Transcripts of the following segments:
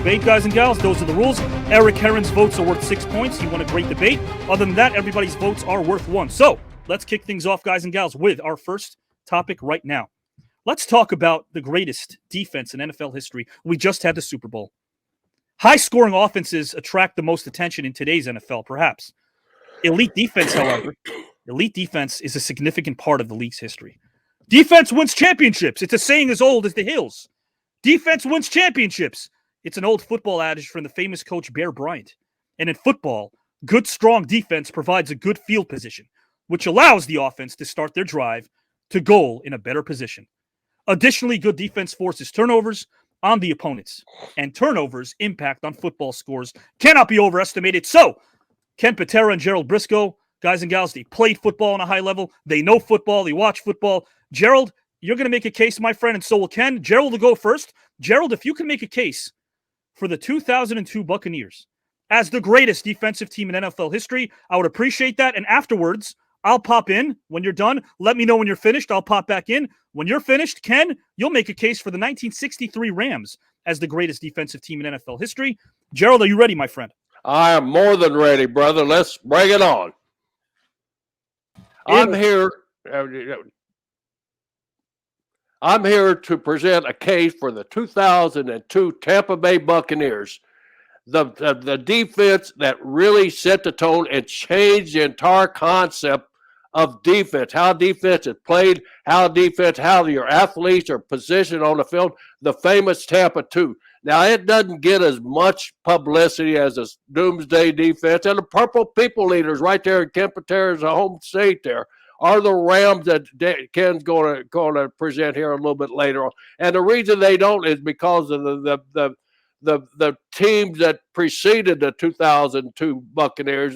debate, guys and gals. Those are the rules. Eric Heron's votes are worth 6 points. He won a great debate. Other than that, everybody's votes are worth 1. So let's kick things off, guys and gals, with our first topic right now. Let's talk about the greatest defense in NFL history. We just had the Super Bowl. High-scoring offenses attract the most attention in today's NFL, perhaps. Elite defense, however, elite defense is a significant part of the league's history. Defense wins championships. It's a saying as old as the hills. Defense wins championships. It's an old football adage from the famous coach Bear Bryant. And in football, good, strong defense provides a good field position, which allows the offense to start their drive to goal in a better position. Additionally, good defense forces turnovers on the opponents, and turnovers' impact on football scores cannot be overestimated. So, Ken Patera and Gerald Brisco, guys and gals, they played football on a high level. They know football. They watch football. Gerald, you're going to make a case, my friend, and so will Ken. Gerald will go first. Gerald, if you can make a case for the 2002 Buccaneers as the greatest defensive team in NFL history, I would appreciate that. And afterwards, I'll pop in. When you're done, let me know when you're finished. I'll pop back in. When you're finished, Ken, you'll make a case for the 1963 Rams as the greatest defensive team in NFL history. Gerald, are you ready, my friend? I am more than ready, brother. Let's bring it on. I'm here to present a case for the 2002 Tampa Bay Buccaneers. The defense that really set the tone and changed the entire concept of defense, how defense is played, how your athletes are positioned on the field, the famous Tampa 2. Now, it doesn't get as much publicity as a doomsday defense, and the Purple People Eaters right there in Ken Patera's home state there are the Rams that Ken's going to present here a little bit later on. And the reason they don't is because of the teams that preceded the 2002 Buccaneers.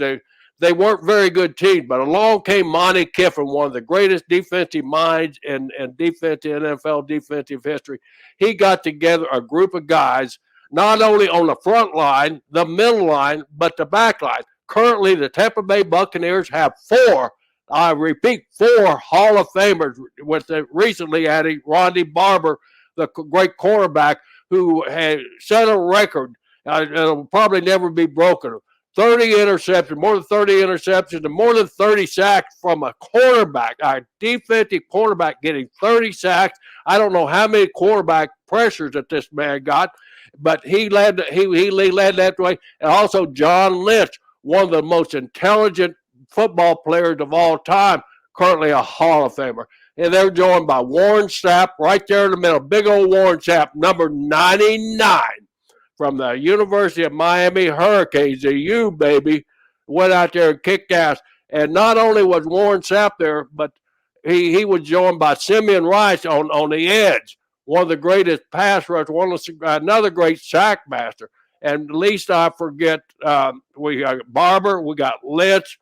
They weren't very good teams, but along came Monty Kiffin, one of the greatest defensive minds in NFL defensive history. He got together a group of guys, not only on the front line, the middle line, but the back line. Currently, the Tampa Bay Buccaneers have 4 Hall of Famers, with the recently added Ronnie Barber, the great quarterback, who had set a record. It'll probably never be broken. 30 interceptions, more than 30 interceptions, and more than 30 sacks from a quarterback, a defensive quarterback getting 30 sacks. I don't know how many quarterback pressures that this man got, but he led that way. And also John Lynch, one of the most intelligent football players of all time, currently a Hall of Famer. And they're joined by Warren Sapp right there in the middle, big old Warren Sapp, number 99. From the University of Miami Hurricanes, the U, baby, went out there and kicked ass. And not only was Warren Sapp there, but he was joined by Simeon Rice on the edge, one of the greatest pass rushers, another great sack master. And least I forget, we got Barber, we got Lynch,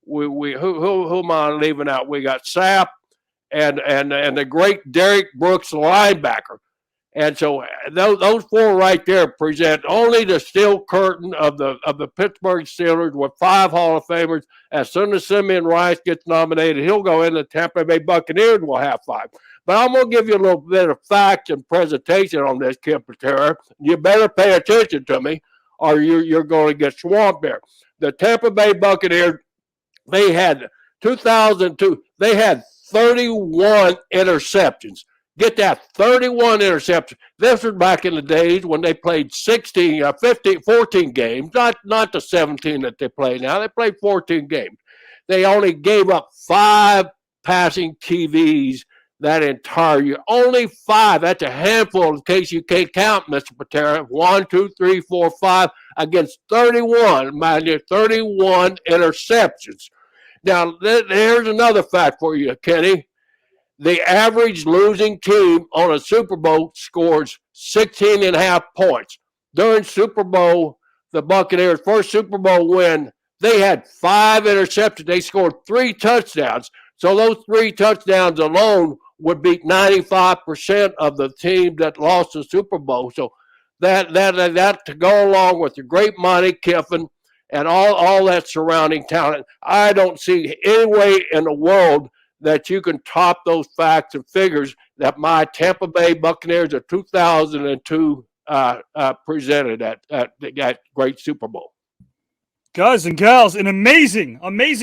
who am I leaving out? We got Sapp and the great Derrick Brooks linebacker. And so those 4 right there present only the steel curtain of the Pittsburgh Steelers with 5 Hall of Famers. As soon as Simeon Rice gets nominated, he'll go in. The Tampa Bay Buccaneers will have 5. But I'm going to give you a little bit of facts and presentation on this, Ken Patera. You better pay attention to me, or you're going to get swamped there. The Tampa Bay Buccaneers, they had 2002. They had 31 interceptions. Get that, 31 interceptions. This was back in the days when they played 14 games, not the 17 that they play now. They played 14 games. They only gave up 5 passing TVs that entire year. Only 5. That's a handful in case you can't count, Mr. Patera. 1, 2, 3, 4, 5 against 31, mind you, 31 interceptions. Now, here's another fact for you, Kenny. The average losing team on a Super Bowl scores 16.5 points. During Super Bowl, the Buccaneers' first Super Bowl win, they had 5 interceptions. They scored 3 touchdowns. So those 3 touchdowns alone would beat 95% of the team that lost the Super Bowl. So that to go along with the great Monty Kiffin and all that surrounding talent, I don't see any way in the world that you can top those facts and figures that my Tampa Bay Buccaneers of 2002 presented at that great Super Bowl. Guys and gals, an amazing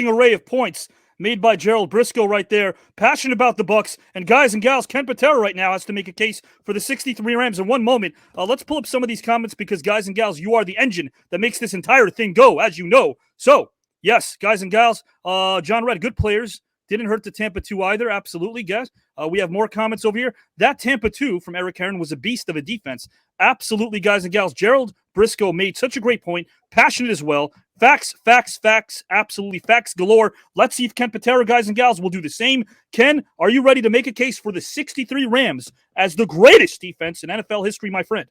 array of points made by Gerald Brisco right there. Passionate about the Bucks. And guys and gals, Ken Patera right now has to make a case for the 63 Rams in one moment. Let's pull up some of these comments because, guys and gals, you are the engine that makes this entire thing go, as you know. So, yes, guys and gals, John Red, good players. Didn't hurt the Tampa 2 either. Absolutely, guys. We have more comments over here. That Tampa 2 from Eric Heron was a beast of a defense. Absolutely, guys and gals. Gerald Brisco made such a great point. Passionate as well. Facts. Absolutely facts galore. Let's see if Ken Patera, guys and gals, will do the same. Ken, are you ready to make a case for the 63 Rams as the greatest defense in NFL history, my friend?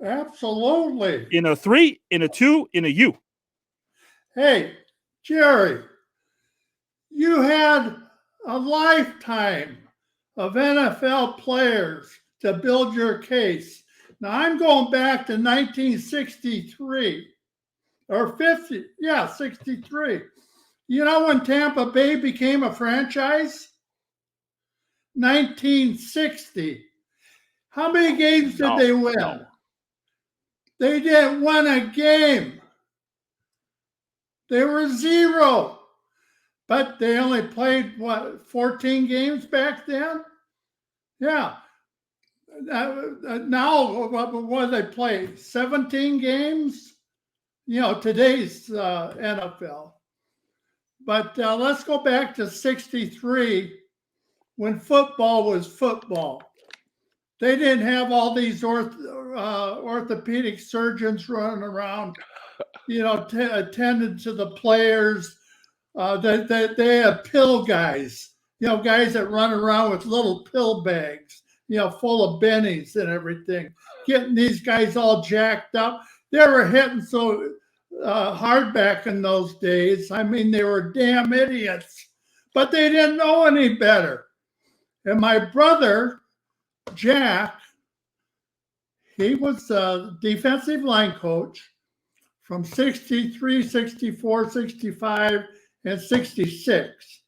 Absolutely. In a 3, in a 2, in a U. Hey, Jerry, you had a lifetime of NFL players to build your case. Now, I'm going back to 1963 or 50. Yeah, 63. You know when Tampa Bay became a franchise? 1960. How many games did they win? No. They didn't win a game. They were 0. But they only played, 14 games back then? Yeah. Now, what do they play? 17 games? Today's NFL. But let's go back to 63 when football was football. They didn't have all these orthopedic surgeons running around, attending to the players. They have pill guys, guys that run around with little pill bags, full of bennies and everything, getting these guys all jacked up. They were hitting so hard back in those days. I mean, they were damn idiots, but they didn't know any better. And my brother, Jack, he was a defensive line coach from 63, 64, 65, and 66.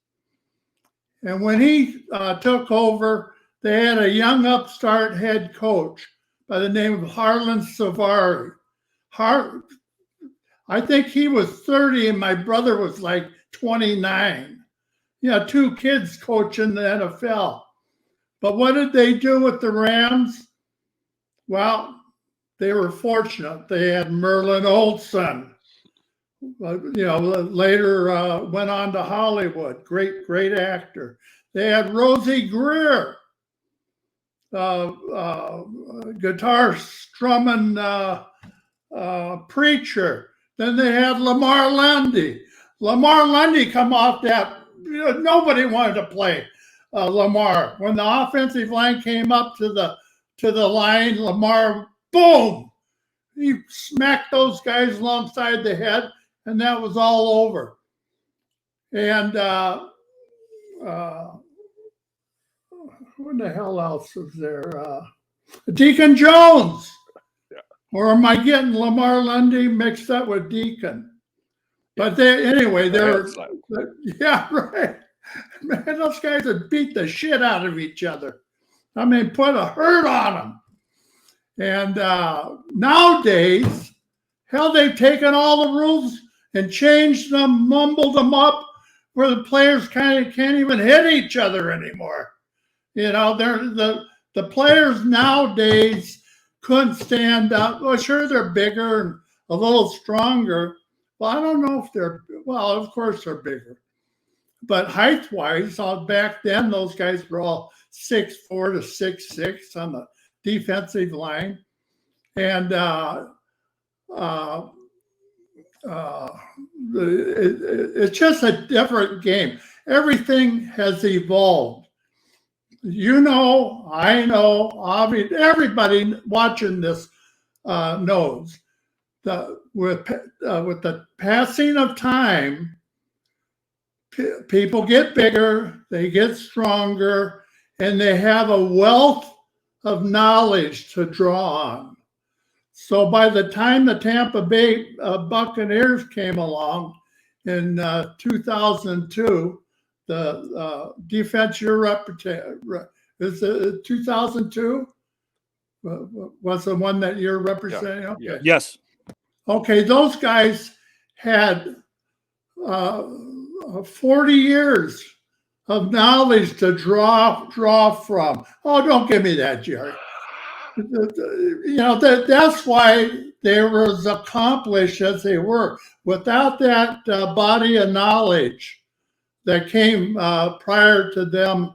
And when he took over, they had a young upstart head coach by the name of Harlan Savari. I think he was 30 and my brother was like 29. 2 kids coaching the NFL. But what did they do with the Rams? Well, they were fortunate. They had Merlin Olsen. Later went on to Hollywood. Great actor. They had Rosie Greer, guitar strumming preacher. Then they had Lamar Lundy. Lamar Lundy come off that. Nobody wanted to play Lamar. When the offensive line came up to the line, Lamar, boom, he smacked those guys alongside the head. And that was all over. And what the hell else is there? Deacon Jones. Yeah. Or am I getting Lamar Lundy mixed up with Deacon? But they're yeah, right. Man, those guys would beat the shit out of each other. I mean, put a hurt on them. And nowadays, hell, they've taken all the rules and changed them, mumbled them up, where the players kind of can't even hit each other anymore. They're the players nowadays couldn't stand up. Well, sure, they're bigger and a little stronger. Well, I don't know if of course they're bigger. But height-wise, back then, those guys were all 6'4" to 6'6" on the defensive line. And it's just a different game. Everything has evolved. I know, Avi, everybody watching this knows that with the passing of time, people get bigger, they get stronger, and they have a wealth of knowledge to draw on. So by the time the Tampa Bay Buccaneers came along in 2002, the defense is it 2002? was the one that you're representing? Yeah. Okay. Yeah. Yes. Okay, those guys had 40 years of knowledge to draw from. Oh, don't give me that, Jerry. That's why they were as accomplished as they were. Without that body of knowledge that came prior to them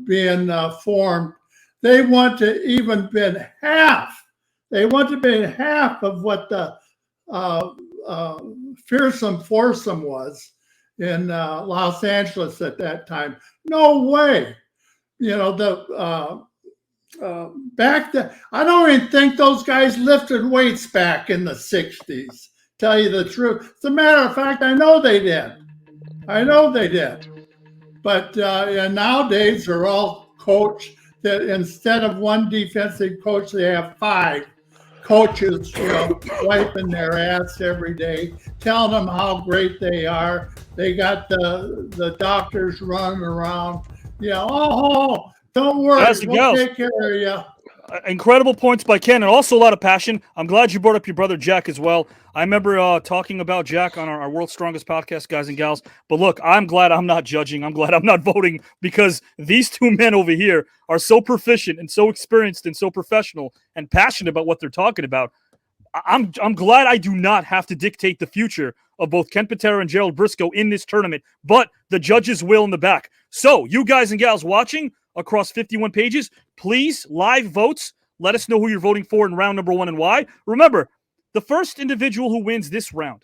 being formed, they want to even been half. They want to be half of what the fearsome foursome was in Los Angeles at that time. No way. Back then, I don't even think those guys lifted weights back in the 60s, tell you the truth. As a matter of fact, I know they did. But nowadays, they're all coached. That instead of one defensive coach, they have 5 coaches, wiping their ass every day, telling them how great they are. They got the doctors running around. Don't worry, Guys and we'll gals. take care of you. Incredible points by Ken, and also a lot of passion. I'm glad you brought up your brother Jack as well. I remember talking about Jack on our World's Strongest podcast, guys and gals. But look, I'm glad I'm not judging. I'm glad I'm not voting, because these two men over here are so proficient and so experienced and so professional and passionate about what they're talking about. I'm glad I do not have to dictate the future of both Ken Patera and Gerald Brisco in this tournament, but the judges will in the back. So you guys and gals watching across 51 pages, please live votes. Let us know who you're voting for in round number 1 and why. Remember, the first individual who wins this round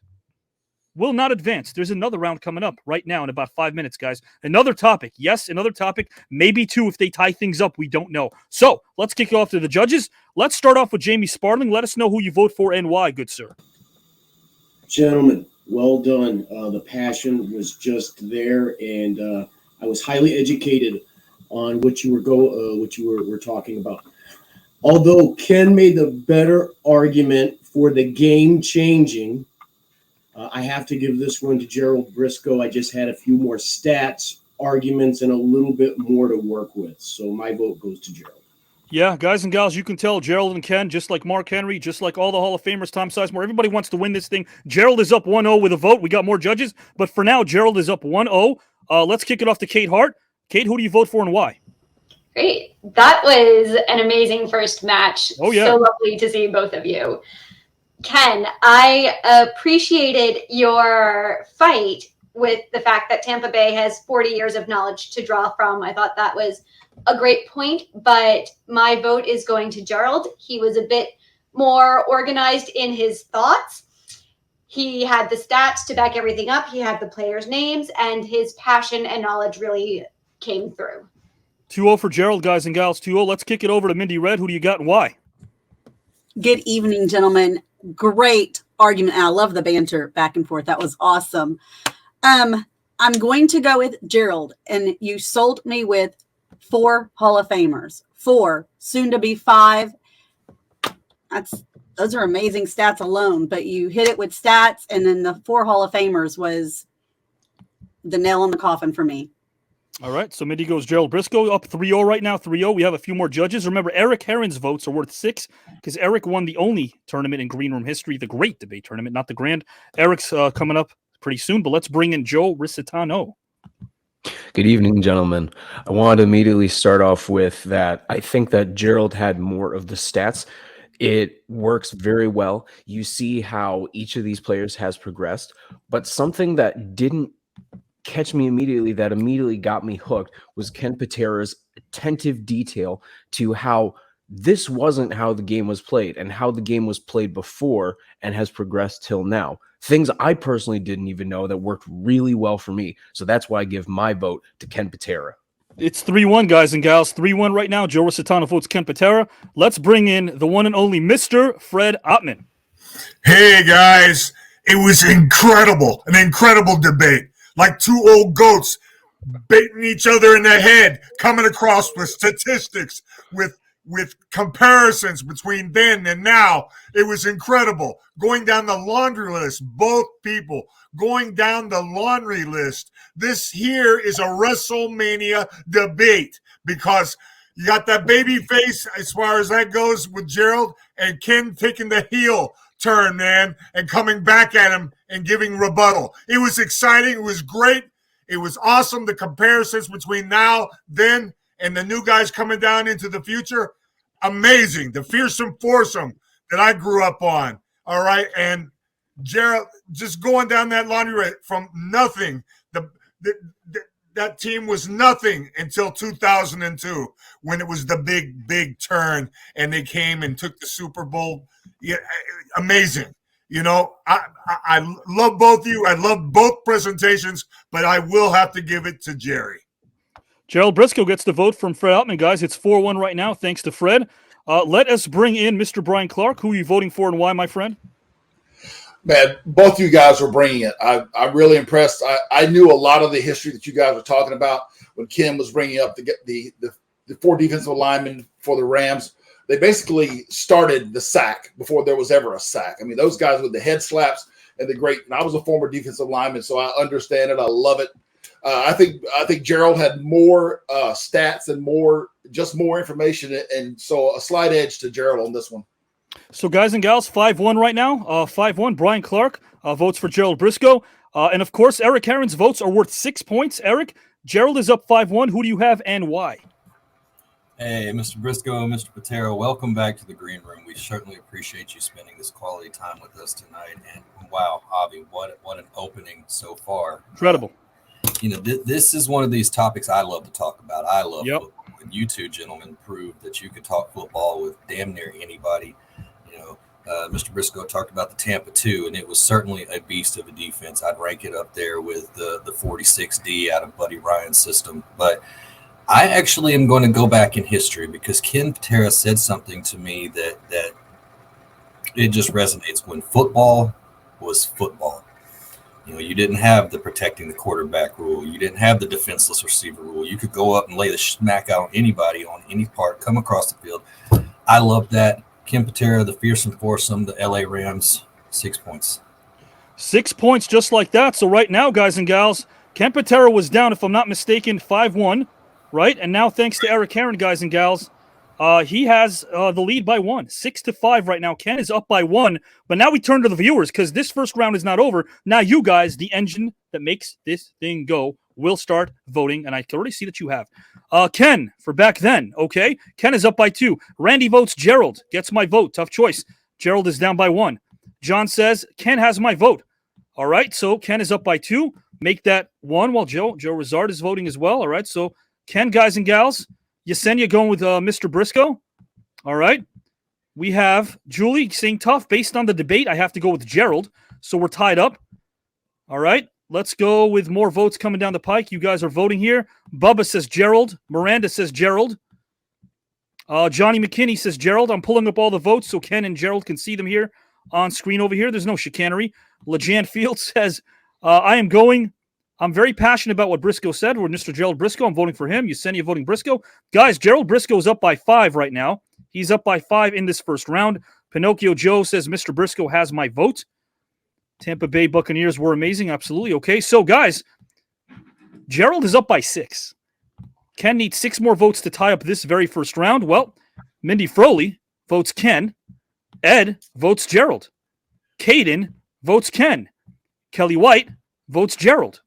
will not advance. There's another round coming up right now in about 5 minutes, guys. Another topic. Yes, another topic. Maybe 2 if they tie things up. We don't know. So let's kick it off to the judges. Let's start off with Jamie Sparling. Let us know who you vote for and why, good sir. Gentlemen, well done. The passion was just there, and I was highly educated on what you were talking about. Although Ken made the better argument for the game changing, I have to give this one to Gerald Brisco. I just had a few more stats, arguments, and a little bit more to work with. So my vote goes to Gerald. Yeah, guys and gals, you can tell Gerald and Ken, just like Mark Henry, just like all the Hall of Famers, Tom Sizemore, everybody wants to win this thing. Gerald is up 1-0 with a vote. We got more judges, but for now, Gerald is up 1-0. Let's kick it off to Kate Hart. Kate, who do you vote for and why? Great. That was an amazing first match. Oh, yeah. So lovely to see both of you. Ken, I appreciated your fight with the fact that Tampa Bay has 40 years of knowledge to draw from. I thought that was a great point, but my vote is going to Gerald. He was a bit more organized in his thoughts. He had the stats to back everything up. He had the players' names, and his passion and knowledge really came through. 2-0 for Gerald, guys and gals. 2-0. Let's kick it over to Mindy Red. Who do you got and why? Good evening, gentlemen. Great argument. I love the banter back and forth. That was awesome. I'm going to go with Gerald, and you sold me with 4 Hall of Famers. 4, soon to be 5. Those are amazing stats alone, but you hit it with stats, and then the 4 Hall of Famers was the nail in the coffin for me. All right, so Mindy goes Gerald Brisco, up 3-0 right now, 3-0. We have a few more judges. Remember, Eric Herron's votes are worth 6 because Eric won the only tournament in Green Room history, the Great Debate Tournament, not the Grand. Eric's coming up pretty soon, but let's bring in Joe Risitano. Good evening, gentlemen. I wanted to immediately start off with that. I think that Gerald had more of the stats. It works very well. You see how each of these players has progressed, but something that didn't catch me immediately, that immediately got me hooked, was Ken Patera's attentive detail to how this wasn't how the game was played and how the game was played before and has progressed till now. Things I personally didn't even know that worked really well for me. So that's why I give my vote to Ken Patera. It's 3-1, guys and gals. 3-1 right now. Joe Risitano votes Ken Patera. Let's bring in the one and only Mr. Fred Ottman. Hey, guys. It was incredible. An incredible debate. Like 2 old goats baiting each other in the head, coming across with statistics, with comparisons between then and now. It was incredible. Going down the laundry list, both people going down the laundry list. This here is a WrestleMania debate because, You got that baby face as far as that goes with Gerald, and Ken taking the heel turn, man, and coming back at him and giving rebuttal. It was exciting. It was great. It was awesome. The comparisons between now, then, and the new guys coming down into the future, amazing. The fearsome foursome that I grew up on. All right, and Gerald just going down that laundry list from nothing. That team was nothing until 2002 when it was the big turn and they came and took the Super Bowl. Yeah, amazing. You know, I love both of you. I love both presentations, but I will have to give it to Jerry. Gerald Brisco gets the vote from Fred Altman, guys. It's 4-1 right now, thanks to Fred. Let us bring in Mr. Brian Clark. Who are you voting for and why, my friend? Man, both you guys were bringing it. I'm really impressed. I knew a lot of the history that you guys were talking about when Ken was bringing up the 4 defensive linemen for the Rams. They basically started the sack before there was ever a sack. I mean, those guys with the head slaps and the great. And I was a former defensive lineman, so I understand it. I love it. I think Gerald had more stats and more information, and so a slight edge to Gerald on this one. So, guys and gals, 5-1 right now. 5-1. Brian Clark votes for Gerald Brisco. And, of course, Eric Herron's votes are worth 6 points. Eric, Gerald is up 5-1. Who do you have and why? Hey, Mr. Brisco, Mr. Patera, welcome back to the green room. We certainly appreciate you spending this quality time with us tonight. And, wow, Avi, what an opening so far. Incredible. This is one of these topics I love to talk about. I love football. And you two gentlemen proved that you could talk football with damn near anybody. Mr. Brisco talked about the Tampa 2, and it was certainly a beast of a defense. I'd rank it up there with the 46D out of Buddy Ryan's system. But I actually am going to go back in history because Ken Patera said something to me that it just resonates. When football was football, you didn't have the protecting the quarterback rule. You didn't have the defenseless receiver rule. You could go up and lay the smack out on anybody on any part, come across the field. I love that. Ken Patera, the fearsome foursome, the LA Rams, 6 points. 6 points just like that. So right now, guys and gals, Ken Patera was down, if I'm not mistaken, 5-1, right? And now, thanks to Eric Herron, guys and gals, he has the lead by 1, 6-5 right now. Ken is up by 1. But now we turn to the viewers because this first round is not over. Now you guys, the engine that makes this thing go, will start voting. And I can already see that you have. Ken, for back then, okay? Ken is up by 2. Randy votes Gerald. Gets my vote. Tough choice. Gerald is down by 1. John says, Ken has my vote. All right, so Ken is up by 2. Make that 1 while Joe Rizard is voting as well. All right, so Ken, guys and gals, Yesenia going with Mr. Brisco. All right. We have Julie saying tough. Based on the debate, I have to go with Gerald. So we're tied up. All right. Let's go with more votes coming down the pike. You guys are voting here. Bubba says Gerald. Miranda says Gerald. Johnny McKinney says Gerald. I'm pulling up all the votes so Ken and Gerald can see them here on screen over here. There's no chicanery. LeJan Fields says, I'm very passionate about what Brisco said. We're Mr. Gerald Brisco. I'm voting for him. Yesenia voting Brisco. Guys, Gerald Brisco is up by 5 right now. He's up by 5 in this first round. Pinocchio Joe says Mr. Brisco has my vote. Tampa Bay Buccaneers were amazing. Absolutely. Okay, so guys, Gerald is up by 6. Ken needs 6 more votes to tie up this very first round. Well, Mindy Froley votes Ken. Ed votes Gerald. Caden votes Ken. Kelly White votes Gerald.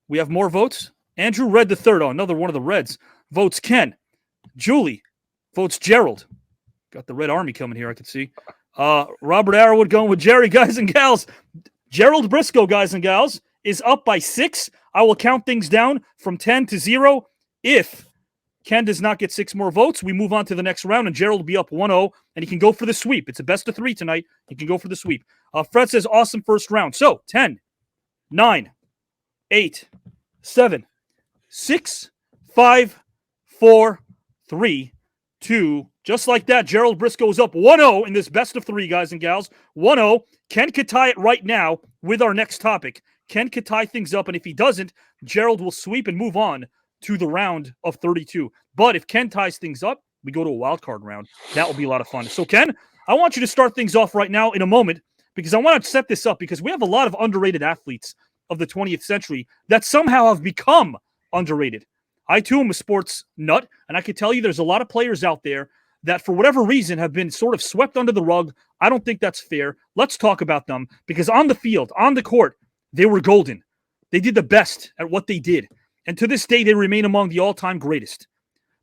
We have more votes. Andrew Red III, another one of the Reds, votes Ken. Julie votes Gerald. Got the Red Army coming here, I can see. Robert Arrowwood going with Jerry, guys and gals. Gerald Brisco, guys and gals, is up by 6. I will count things down from 10 to 0. If Ken does not get 6 more votes, we move on to the next round, and Gerald will be up 1-0, and he can go for the sweep. It's a best of 3 tonight. He can go for the sweep. Fred says, awesome first round. So, 10, 9, 8, 7, 6, 5, 4, 3, 2. Just like that, Gerald Brisco is up 1-0 in this best of 3, guys and gals. 1-0. Ken could tie it right now with our next topic. Ken could tie things up, and if he doesn't, Gerald will sweep and move on to the round of 32. But if Ken ties things up, we go to a wild card round. That will be a lot of fun. So, Ken, I want you to start things off right now in a moment because I want to set this up because we have a lot of underrated athletes of the 20th century that somehow have become underrated. I too am a sports nut, and I can tell you there's a lot of players out there that for whatever reason have been sort of swept under the rug. I don't think that's fair. Let's talk about them, because on the field, on the court, they were golden. They did the best at what they did. And to this day, they remain among the all-time greatest.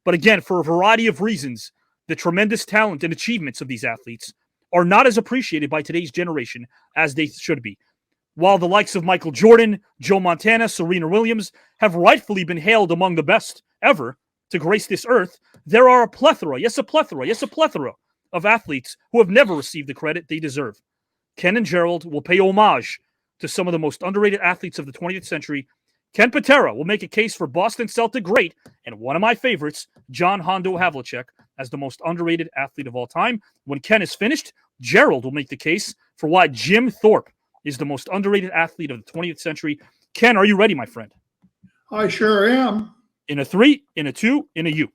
But again, for a variety of reasons, the tremendous talent and achievements of these athletes are not as appreciated by today's generation as they should be. While the likes of Michael Jordan, Joe Montana, Serena Williams have rightfully been hailed among the best ever to grace this earth, there are a plethora of athletes who have never received the credit they deserve. Ken and Gerald will pay homage to some of the most underrated athletes of the 20th century. Ken Patera will make a case for Boston Celtic great, and one of my favorites, John Hondo Havlicek, as the most underrated athlete of all time. When Ken is finished, Gerald will make the case for why Jim Thorpe is the most underrated athlete of the 20th century. Ken, are you ready, my friend? I sure am. In a 3, in a 2, in a U.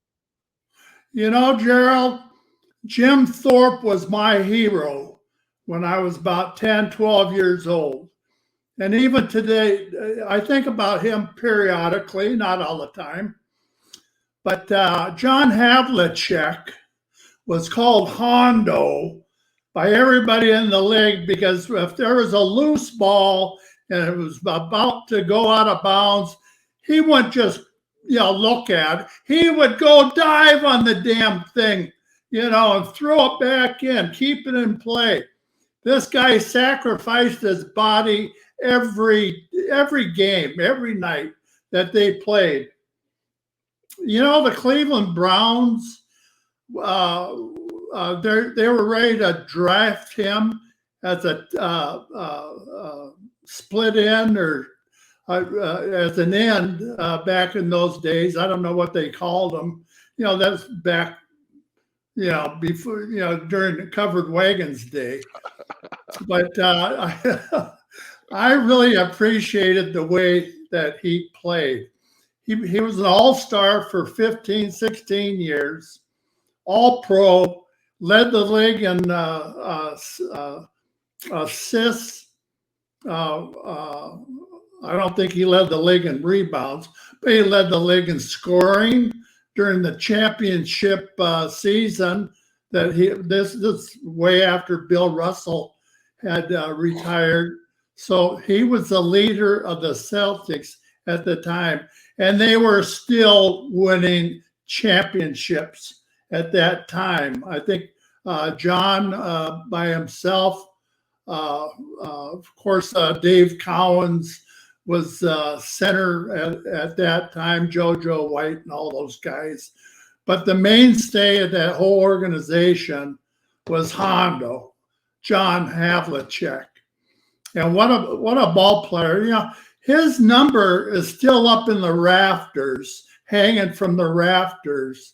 You know, Gerald, Jim Thorpe was my hero when I was about 10, 12 years old. And even today, I think about him periodically, not all the time. But John Havlicek was called Hondo by everybody in the league, because if there was a loose ball and it was about to go out of bounds, he wouldn't just, look at it. He would go dive on the damn thing, and throw it back in, keep it in play. This guy sacrificed his body every game, every night that they played. The Cleveland Browns, they were ready to draft him as a split end or as an end back in those days. I don't know what they called him. That's back, before, during the covered wagons day. But I really appreciated the way that he played. He was an all-star for 15, 16 years, all-pro, led the league in assists. I don't think he led the league in rebounds, but he led the league in scoring during the championship season. This is way after Bill Russell had retired. So he was the leader of the Celtics at the time, and they were still winning championships at that time. I think John by himself, of course, Dave Cowens was center at that time, JoJo White and all those guys. But the mainstay of that whole organization was Hondo, John Havlicek. And what a ball player. His number is still up in the rafters, hanging from the rafters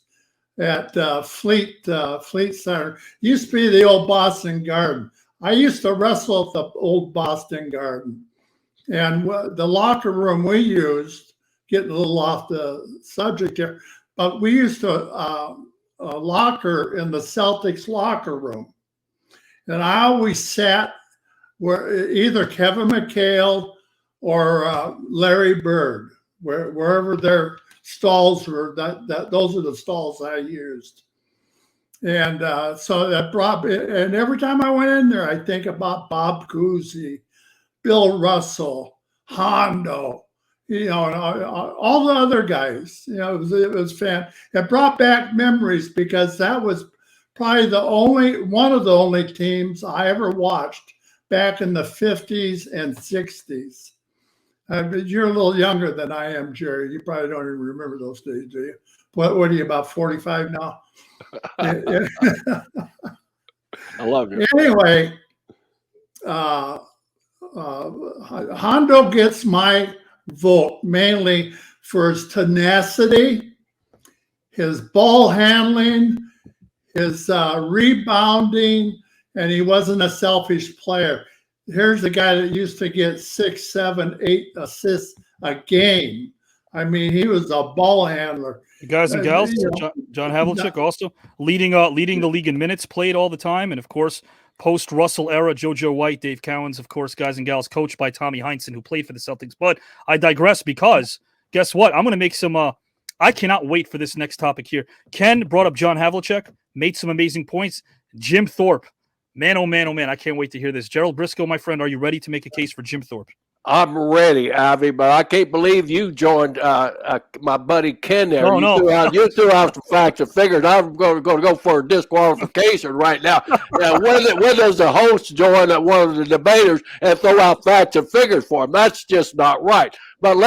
at Fleet Center. Used to be the old Boston Garden. I used to wrestle at the old Boston Garden. And the locker room we used, getting a little off the subject here, but we used to locker in the Celtics locker room. And I always sat where either Kevin McHale or Larry Bird, wherever their stalls were, those are the stalls I used. And so that brought, and every time I went in there, I think about Bob Cousy, Bill Russell, Hondo, and all the other guys. It was fan. It brought back memories, because that was probably one of the only teams I ever watched back in the 50s and 60s. You're a little younger than I am, Jerry. You probably don't even remember those days, do you? What are you, about 45 now? I love you. Anyway, Hondo gets my vote mainly for his tenacity, his ball handling, his rebounding, and he wasn't a selfish player. Here's a guy that used to get 6, 7, 8 assists a game. I mean, he was a ball handler. Guys and gals, John Havlicek also leading the league in minutes played all the time, and of course, post-Russell era, JoJo White, Dave Cowens, of course, guys and gals, coached by Tommy Heinsohn, who played for the Celtics. But I digress, because guess what? I'm going to make some I cannot wait for this next topic here. Ken brought up John Havlicek, made some amazing points. Jim Thorpe, man, oh man, oh man, I can't wait to hear this. Gerald Brisco, my friend, are you ready to make a case for Jim Thorpe? I'm ready, Avi, but I can't believe you joined my buddy Ken there. No, you threw out some facts and figures. I'm going to go for a disqualification right now. When does the host join one of the debaters and throw out facts and figures for him? That's just not right. But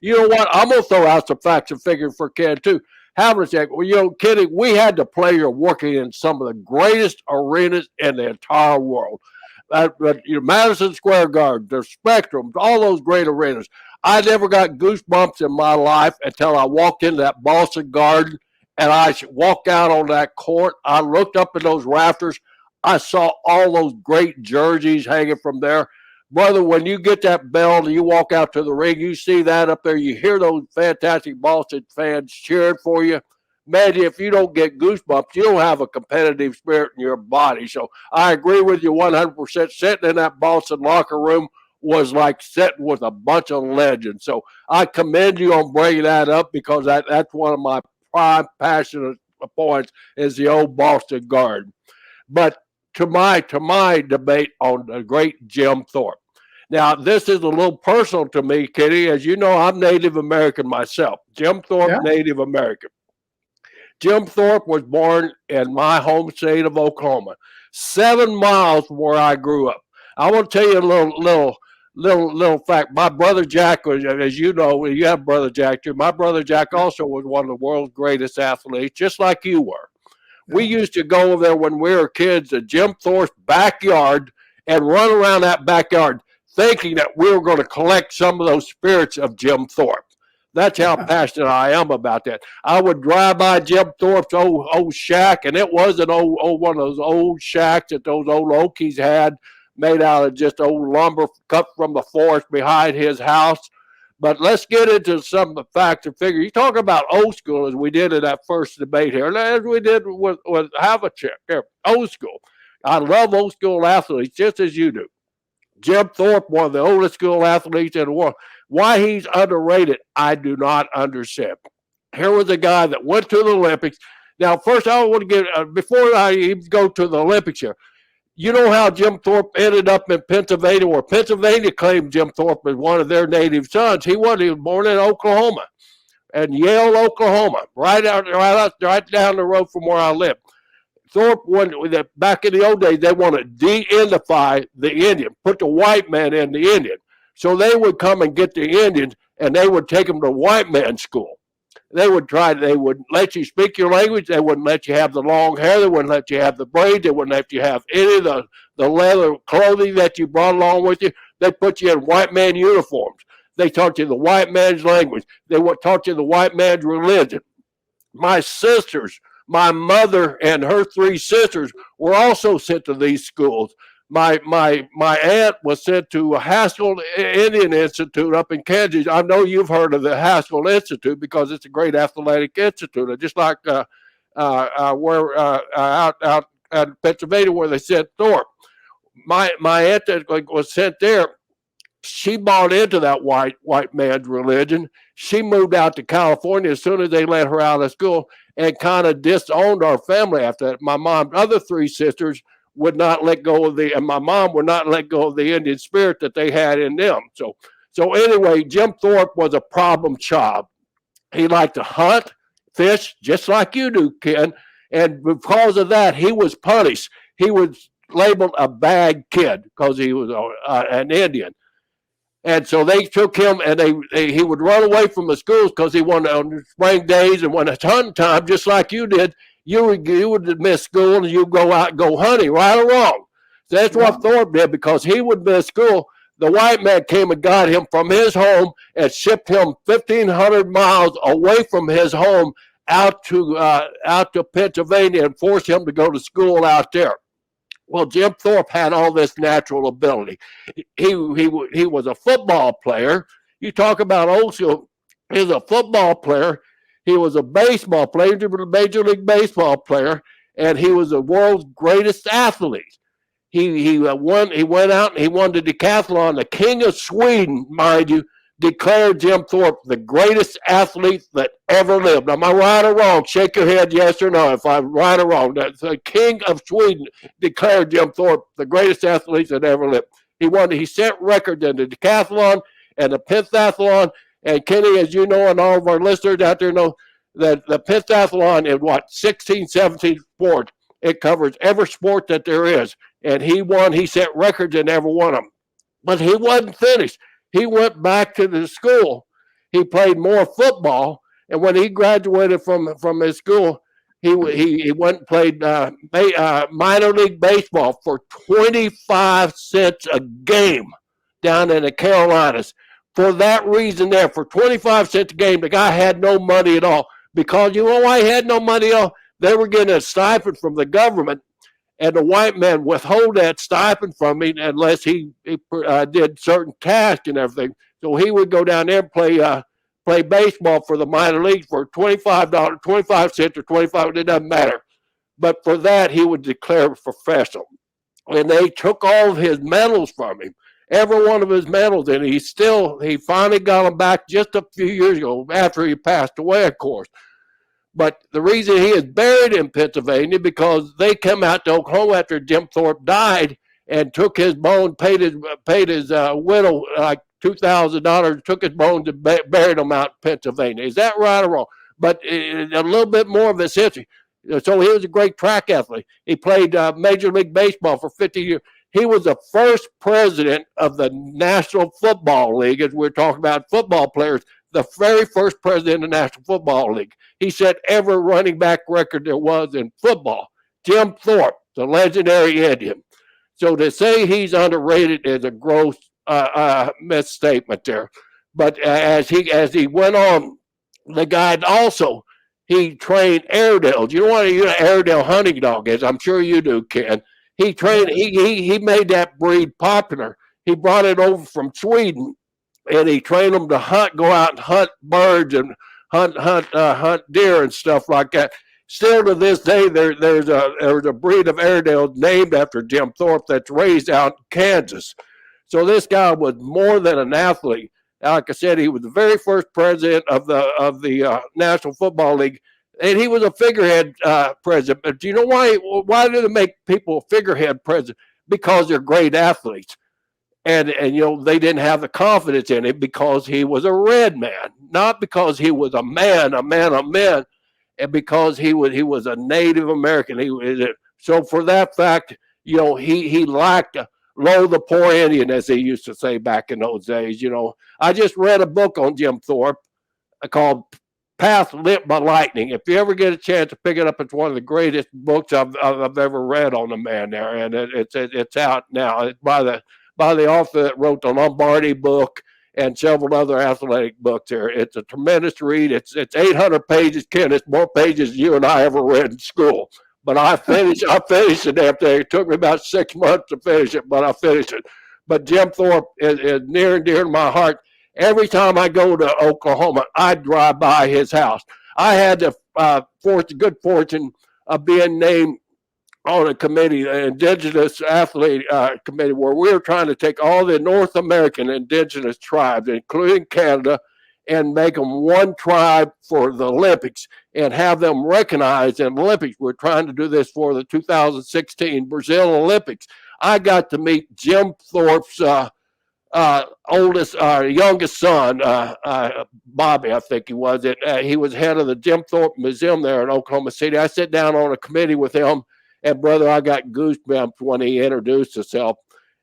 you know what? I'm going to throw out some facts and figures for Ken too. Havlicek, kidding, we had the player working in some of the greatest arenas in the entire world. Madison Square Garden, the Spectrum, all those great arenas. I never got goosebumps in my life until I walked into that Boston Garden and I walked out on that court. I looked up at those rafters. I saw all those great jerseys hanging from there. Brother, when you get that bell and you walk out to the ring, you see that up there, you hear those fantastic Boston fans cheering for you. Man, if you don't get goosebumps, you don't have a competitive spirit in your body. So I agree with you 100%. Sitting in that Boston locker room was like sitting with a bunch of legends. So I commend you on bringing that up because that's one of my prime passionate points is the old Boston Garden. But to my debate on the great Jim Thorpe. Now, this is a little personal to me, Kitty. As you know, I'm Native American myself. Jim Thorpe, yeah. Native American. Jim Thorpe was born in my home state of Oklahoma, 7 miles from where I grew up. I want to tell you a little fact. My brother Jack was, as you know, you have brother Jack too. My brother Jack also was one of the world's greatest athletes, just like you were. Yeah. We used to go over there when we were kids to Jim Thorpe's backyard and run around that backyard thinking that we were going to collect some of those spirits of Jim Thorpe. That's how passionate I am about that. I would drive by Jim Thorpe's old shack, and it was an old one of those old shacks that those old Okies had, made out of just old lumber cut from the forest behind his house. But let's get into some of the facts and figures. You talk about old school as we did in that first debate here, and as we did with Havlicek here, old school. I love old school athletes just as you do. Jim Thorpe, one of the oldest school athletes in the world. Why he's underrated, I do not understand. Here was a guy that went to the Olympics. Now, first, I want to get, before I even go to the Olympics here, you know how Jim Thorpe ended up in Pennsylvania, where Pennsylvania claimed Jim Thorpe as one of their native sons. He was born in Oklahoma, in Yale, Oklahoma, right down the road from where I live. Thorpe, back in the old days, they wanted to de-Indify the Indian, put the white man in the Indian. So they would come and get the Indians, and they would take them to white man school. They would let you speak your language. They wouldn't let you have the long hair. They wouldn't let you have the braids. They wouldn't let you have any of the leather clothing that you brought along with you. They put you in white man uniforms. They taught you the white man's language. They taught you the white man's religion. My sisters, my mother and her 3 sisters were also sent to these schools. My aunt was sent to Haskell Indian Institute up in Kansas. I know you've heard of the Haskell Institute because it's a great athletic institute, just like where out in Pennsylvania where they sent Thorpe. My aunt that was sent there, she bought into that white man's religion. She moved out to California as soon as they let her out of school and kind of disowned our family after that. My mom's other 3 sisters would not let go of and my mom would not let go of the Indian spirit that they had in them. So anyway, Jim Thorpe was a problem child. He liked to hunt, fish, just like you do, Ken. And because of that, he was punished. He was labeled a bad kid because he was an Indian. And so they took him, and he would run away from the schools because he wanted on spring days, and when it's hunting time, just like you did, you would miss school and you go out and go hunting, right or wrong. So that's what Thorpe did, because he would miss school. The white man came and got him from his home and shipped him 1,500 miles away from his home out to Pennsylvania and forced him to go to school out there. Well, Jim Thorpe had all this natural ability. He was a football player. You talk about old school. He was a football player. He was a baseball player, a Major League Baseball player, and he was the world's greatest athlete. He went out and he won the decathlon. The King of Sweden, mind you, declared Jim Thorpe the greatest athlete that ever lived. Am I right or wrong? Shake your head yes or no if I'm right or wrong. The king of Sweden declared Jim Thorpe the greatest athlete that ever lived. He set records in the decathlon and the pentathlon. And Kenny, as you know, and all of our listeners out there know, that the pentathlon in 16, 17 sports, it covers every sport that there is. And he set records in every one of them. But he wasn't finished. He went back to the school. He played more football. And when he graduated from his school, he went and played minor league baseball for 25 cents a game down in the Carolinas. For that reason there, for 25 cents a game, the guy had no money at all. Because you know why he had no money at all? They were getting a stipend from the government, and the white men withhold that stipend from him unless he did certain tasks and everything. So he would go down there and play baseball for the minor leagues for $25, 25 cents or 25, it doesn't matter. But for that, he would declare professional. And they took all of his medals from him, every one of his medals, and he finally got them back just a few years ago after he passed away, of course. But the reason he is buried in Pennsylvania, because they come out to Oklahoma after Jim Thorpe died and took his bone, paid his widow like $2,000, took his bones and buried them out in Pennsylvania. Is that right or wrong? But a little bit more of his history. So he was a great track athlete. He played Major League Baseball for 50 years. He was the first president of the National Football League, as we're talking about football players, the very first president of the National Football League. He set every running back record there was in football. Jim Thorpe, the legendary Indian. So to say he's underrated is a gross misstatement there. But as he went on, the guy also, he trained Airedales. You know what an Airedale hunting dog is? I'm sure you do, Ken. He made that breed popular. He brought it over from Sweden, and he trained them to go out and hunt birds and hunt deer and stuff like that. Still to this day, there's a breed of Airedales named after Jim Thorpe that's raised out in Kansas. So this guy was more than an athlete. Like I said, he was the very first president of the National Football League, and he was a figurehead president. But do you know why? Why do they make people a figurehead president? Because they're great athletes. And you know, they didn't have the confidence in him because he was a red man, not because he was a man of men, and because he was a Native American. So for that fact, you know, he lacked low the poor Indian, as they used to say back in those days. You know, I just read a book on Jim Thorpe called Path Lit by Lightning. If you ever get a chance to pick it up, it's one of the greatest books I've ever read on the man there, and it's out now. It's by the author that wrote the Lombardi book and several other athletic books there. It's a tremendous read. It's 800 pages, Ken. It's more pages than you and I ever read in school. But I finished the damn thing. It took me about 6 months to finish it, but I finished it. But Jim Thorpe is near and dear to my heart. Every time I go to Oklahoma, I drive by his house. I had the good fortune of being named on a committee, the Indigenous Athlete Committee, where we were trying to take all the North American indigenous tribes, including Canada, and make them one tribe for the Olympics and have them recognized in the Olympics. We're trying to do this for the 2016 Brazil Olympics. I got to meet Jim Thorpe's youngest son, Bobby, I think he was. He was head of the Jim Thorpe Museum there in Oklahoma City. I sat down on a committee with him. And brother, I got goosebumps when he introduced himself,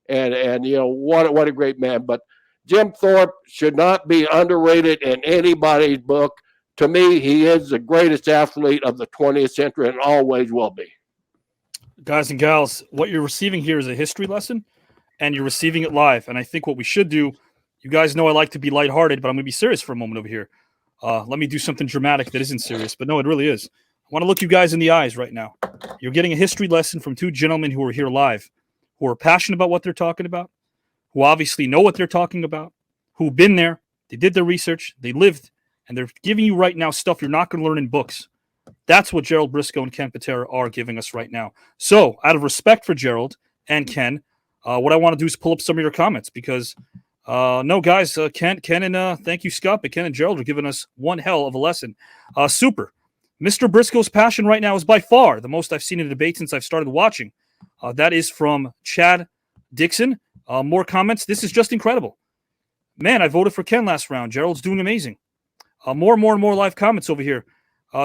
and you know what a great man. But Jim Thorpe should not be underrated in anybody's book. To me, he is the greatest athlete of the 20th century and always will be. Guys and gals, what you're receiving here is a history lesson, and you're receiving it live. And I think what we should do, you guys know I like to be lighthearted, but I'm going to be serious for a moment over here. Let me do something dramatic that isn't serious, but no, it really is. I want to look you guys in the eyes right now. You're getting a history lesson from two gentlemen who are here live, who are passionate about what they're talking about, who obviously know what they're talking about, who've been there, they did their research, they lived, and they're giving you right now stuff you're not going to learn in books. That's what Gerald Brisco and Ken Patera are giving us right now. So, out of respect for Gerald and Ken, what I want to do is pull up some of your comments, because No, guys, Ken and thank you, Scott, but Ken and Gerald are giving us one hell of a lesson. Super. Mr. Brisco's passion right now is by far the most I've seen in a debate since I've started watching. That is from Chad Dixon. More comments. This is just incredible. Man, I voted for Ken last round. Gerald's doing amazing. More live comments over here.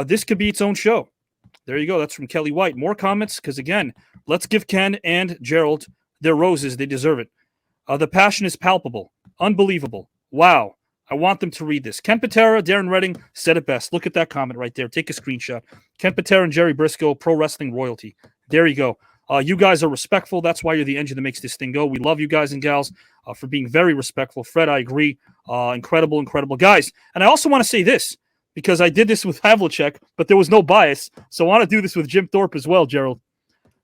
This could be its own show. There you go. That's from Kelly White. More comments, because again, let's give Ken and Gerald their roses. They deserve it. The passion is palpable. Unbelievable. Wow. I want them to read this. Ken Patera, Darren Redding said it best. Look at that comment right there. Take a screenshot. Ken Patera and Jerry Brisco, pro wrestling royalty. There you go. You guys are respectful. That's why you're the engine that makes this thing go. We love you guys and gals for being very respectful. Fred, I agree. Incredible guys. And I also want to say this, because I did this with Havlicek, but there was no bias. So I want to do this with Jim Thorpe as well, Gerald.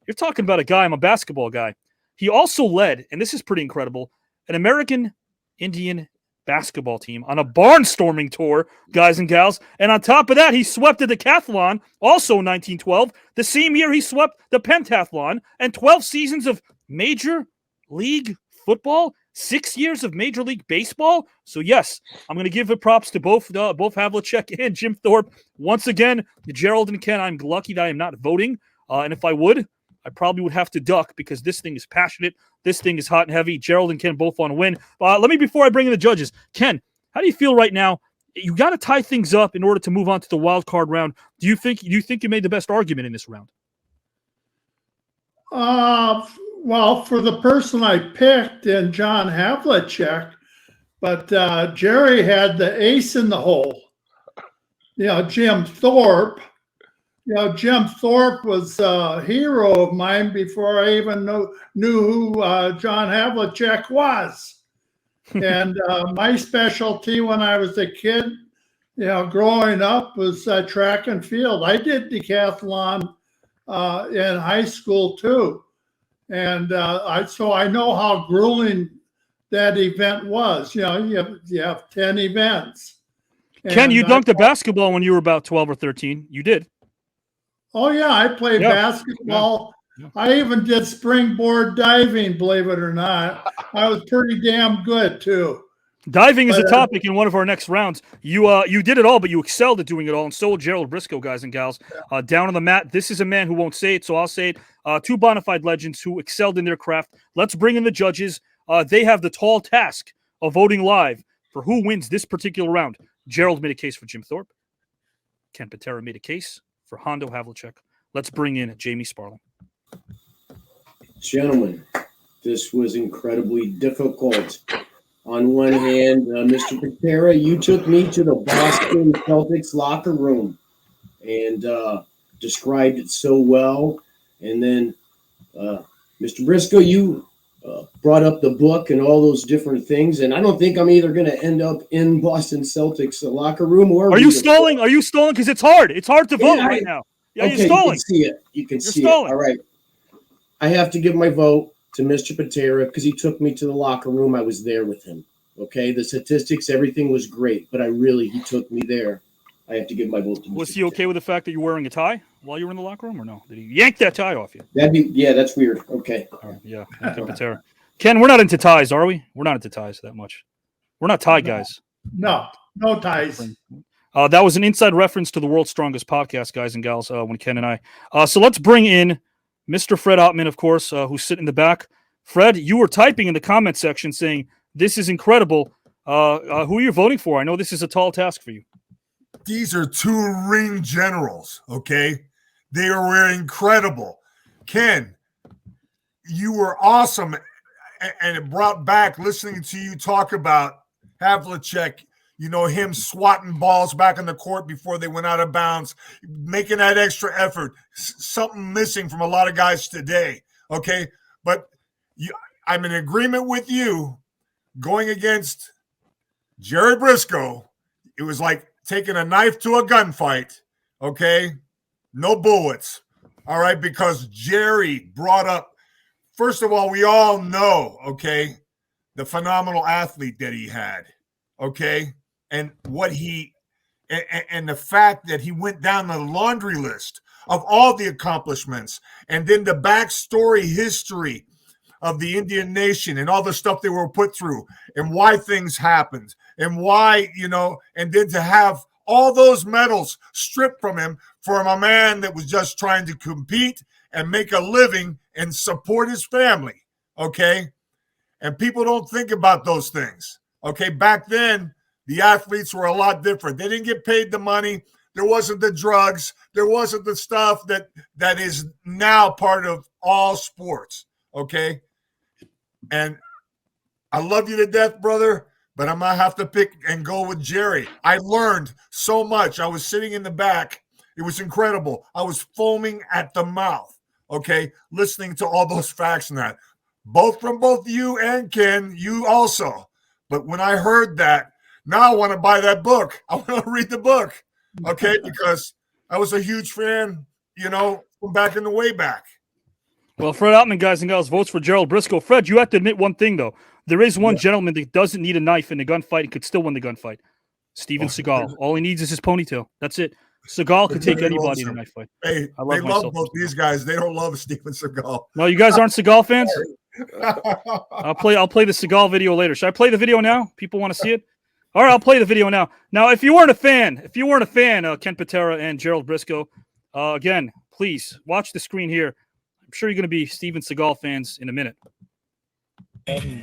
You're talking about a guy. I'm a basketball guy. He also led, and this is pretty incredible, an American Indian basketball team on a barnstorming tour, guys and gals. And on top of that, he swept the decathlon, also in 1912, the same year he swept the pentathlon, and 12 seasons of Major League Football, 6 years of Major League Baseball. So yes, I'm going to give the props to both Havlicek and Jim Thorpe. Once again, Gerald and Ken, I'm lucky that I am not voting. And if I would, I probably would have to duck, because this thing is passionate. This thing is hot and heavy. Gerald and Ken both want to win. Let me, before I bring in the judges, Ken, how do you feel right now? You got to tie things up in order to move on to the wild card round. Do you think you made the best argument in this round? Well, for the person I picked in John Havlicek, but Jerry had the ace in the hole. Jim Thorpe. Jim Thorpe was a hero of mine before I even knew who John Havlicek was. And my specialty when I was a kid, growing up, was track and field. I did decathlon in high school too. And so I know how grueling that event was. You have 10 events. Ken, you dunked a basketball when you were about 12 or 13. You did. Oh, yeah, I played basketball. Yeah. I even did springboard diving, believe it or not. I was pretty damn good, too. Diving is a topic in one of our next rounds. You did it all, but you excelled at doing it all, and so will Gerald Brisco, guys and gals. Down on the mat, this is a man who won't say it, so I'll say it. Two bona fide legends who excelled in their craft. Let's bring in the judges. They have the tall task of voting live for who wins this particular round. Gerald made a case for Jim Thorpe. Ken Patera made a case for Hondo Havlicek. Let's bring in Jamie Sparling. Gentlemen, this was incredibly difficult. On one hand, Mr. Patera, you took me to the Boston Celtics locker room and described it so well. And then, Mr. Brisco, you brought up the book and all those different things. And I don't think I'm either going to end up in Boston Celtics locker room or. Are you stalling? Are you stalling? Because it's hard. It's hard to vote right now. Yeah, okay, you're stalling. You can see it. You can see it. All right. I have to give my vote to Mr. Patera because he took me to the locker room. I was there with him. Okay. The statistics, everything was great, but he took me there. I have to give my vote to Mr. Was he okay with the fact that you're wearing a tie while you were in the locker room, or no? Did he yank that tie off you? That's weird. Okay. Yeah. Ken Patera. Ken, we're not into ties, are we? We're not into ties that much. We're not tie guys. No ties. That was an inside reference to the World's Strongest Podcast, guys and gals, when Ken and I. So let's bring in Mr. Fred Ottman, of course, who's sitting in the back. Fred, you were typing in the comment section saying, this is incredible. Who are you voting for? I know this is a tall task for you. These are two ring generals, okay? They were incredible. Ken, you were awesome, and it brought back listening to you talk about Havlicek, him swatting balls back in the court before they went out of bounds, making that extra effort, something missing from a lot of guys today, okay? But I'm in agreement with you going against Gerald Brisco. It was like taking a knife to a gunfight, okay? No bullets, all right? Because Jerry brought up, first of all, we all know, okay, the phenomenal athlete that he had, okay? And and the fact that he went down the laundry list of all the accomplishments, and then the backstory history of the Indian nation and all the stuff they were put through and why things happened and why, and then to have all those medals stripped from him from a man that was just trying to compete and make a living and support his family, okay? And people don't think about those things, okay? Back then, the athletes were a lot different. They didn't get paid the money. There wasn't the drugs. There wasn't the stuff that is now part of all sports, okay? And I love you to death, brother, but I'm going to have to pick and go with Jerry. I learned so much. I was sitting in the back. It was incredible. I was foaming at the mouth, okay, listening to all those facts and that. Both from both you and Ken, you also. But when I heard that, now I want to buy that book. I want to read the book, okay, because I was a huge fan, from back in the way back. Well, Fred Outman, guys and gals, votes for Gerald Brisco. Fred, you have to admit one thing, though. There is one gentleman that doesn't need a knife in a gunfight and could still win the gunfight. Steven Seagal. All he needs is his ponytail. That's it. Seagal could take anybody in a knife fight. Hey, they love both these guys. They don't love Steven Seagal. No, you guys aren't Seagal fans? I'll play the Seagal video later. Should I play the video now? People want to see it? All right, I'll play the video now. Now, if you weren't a fan, Ken Patera and Gerald Brisco, again, please watch the screen here. I'm sure you're going to be Steven Seagal fans in a minute. You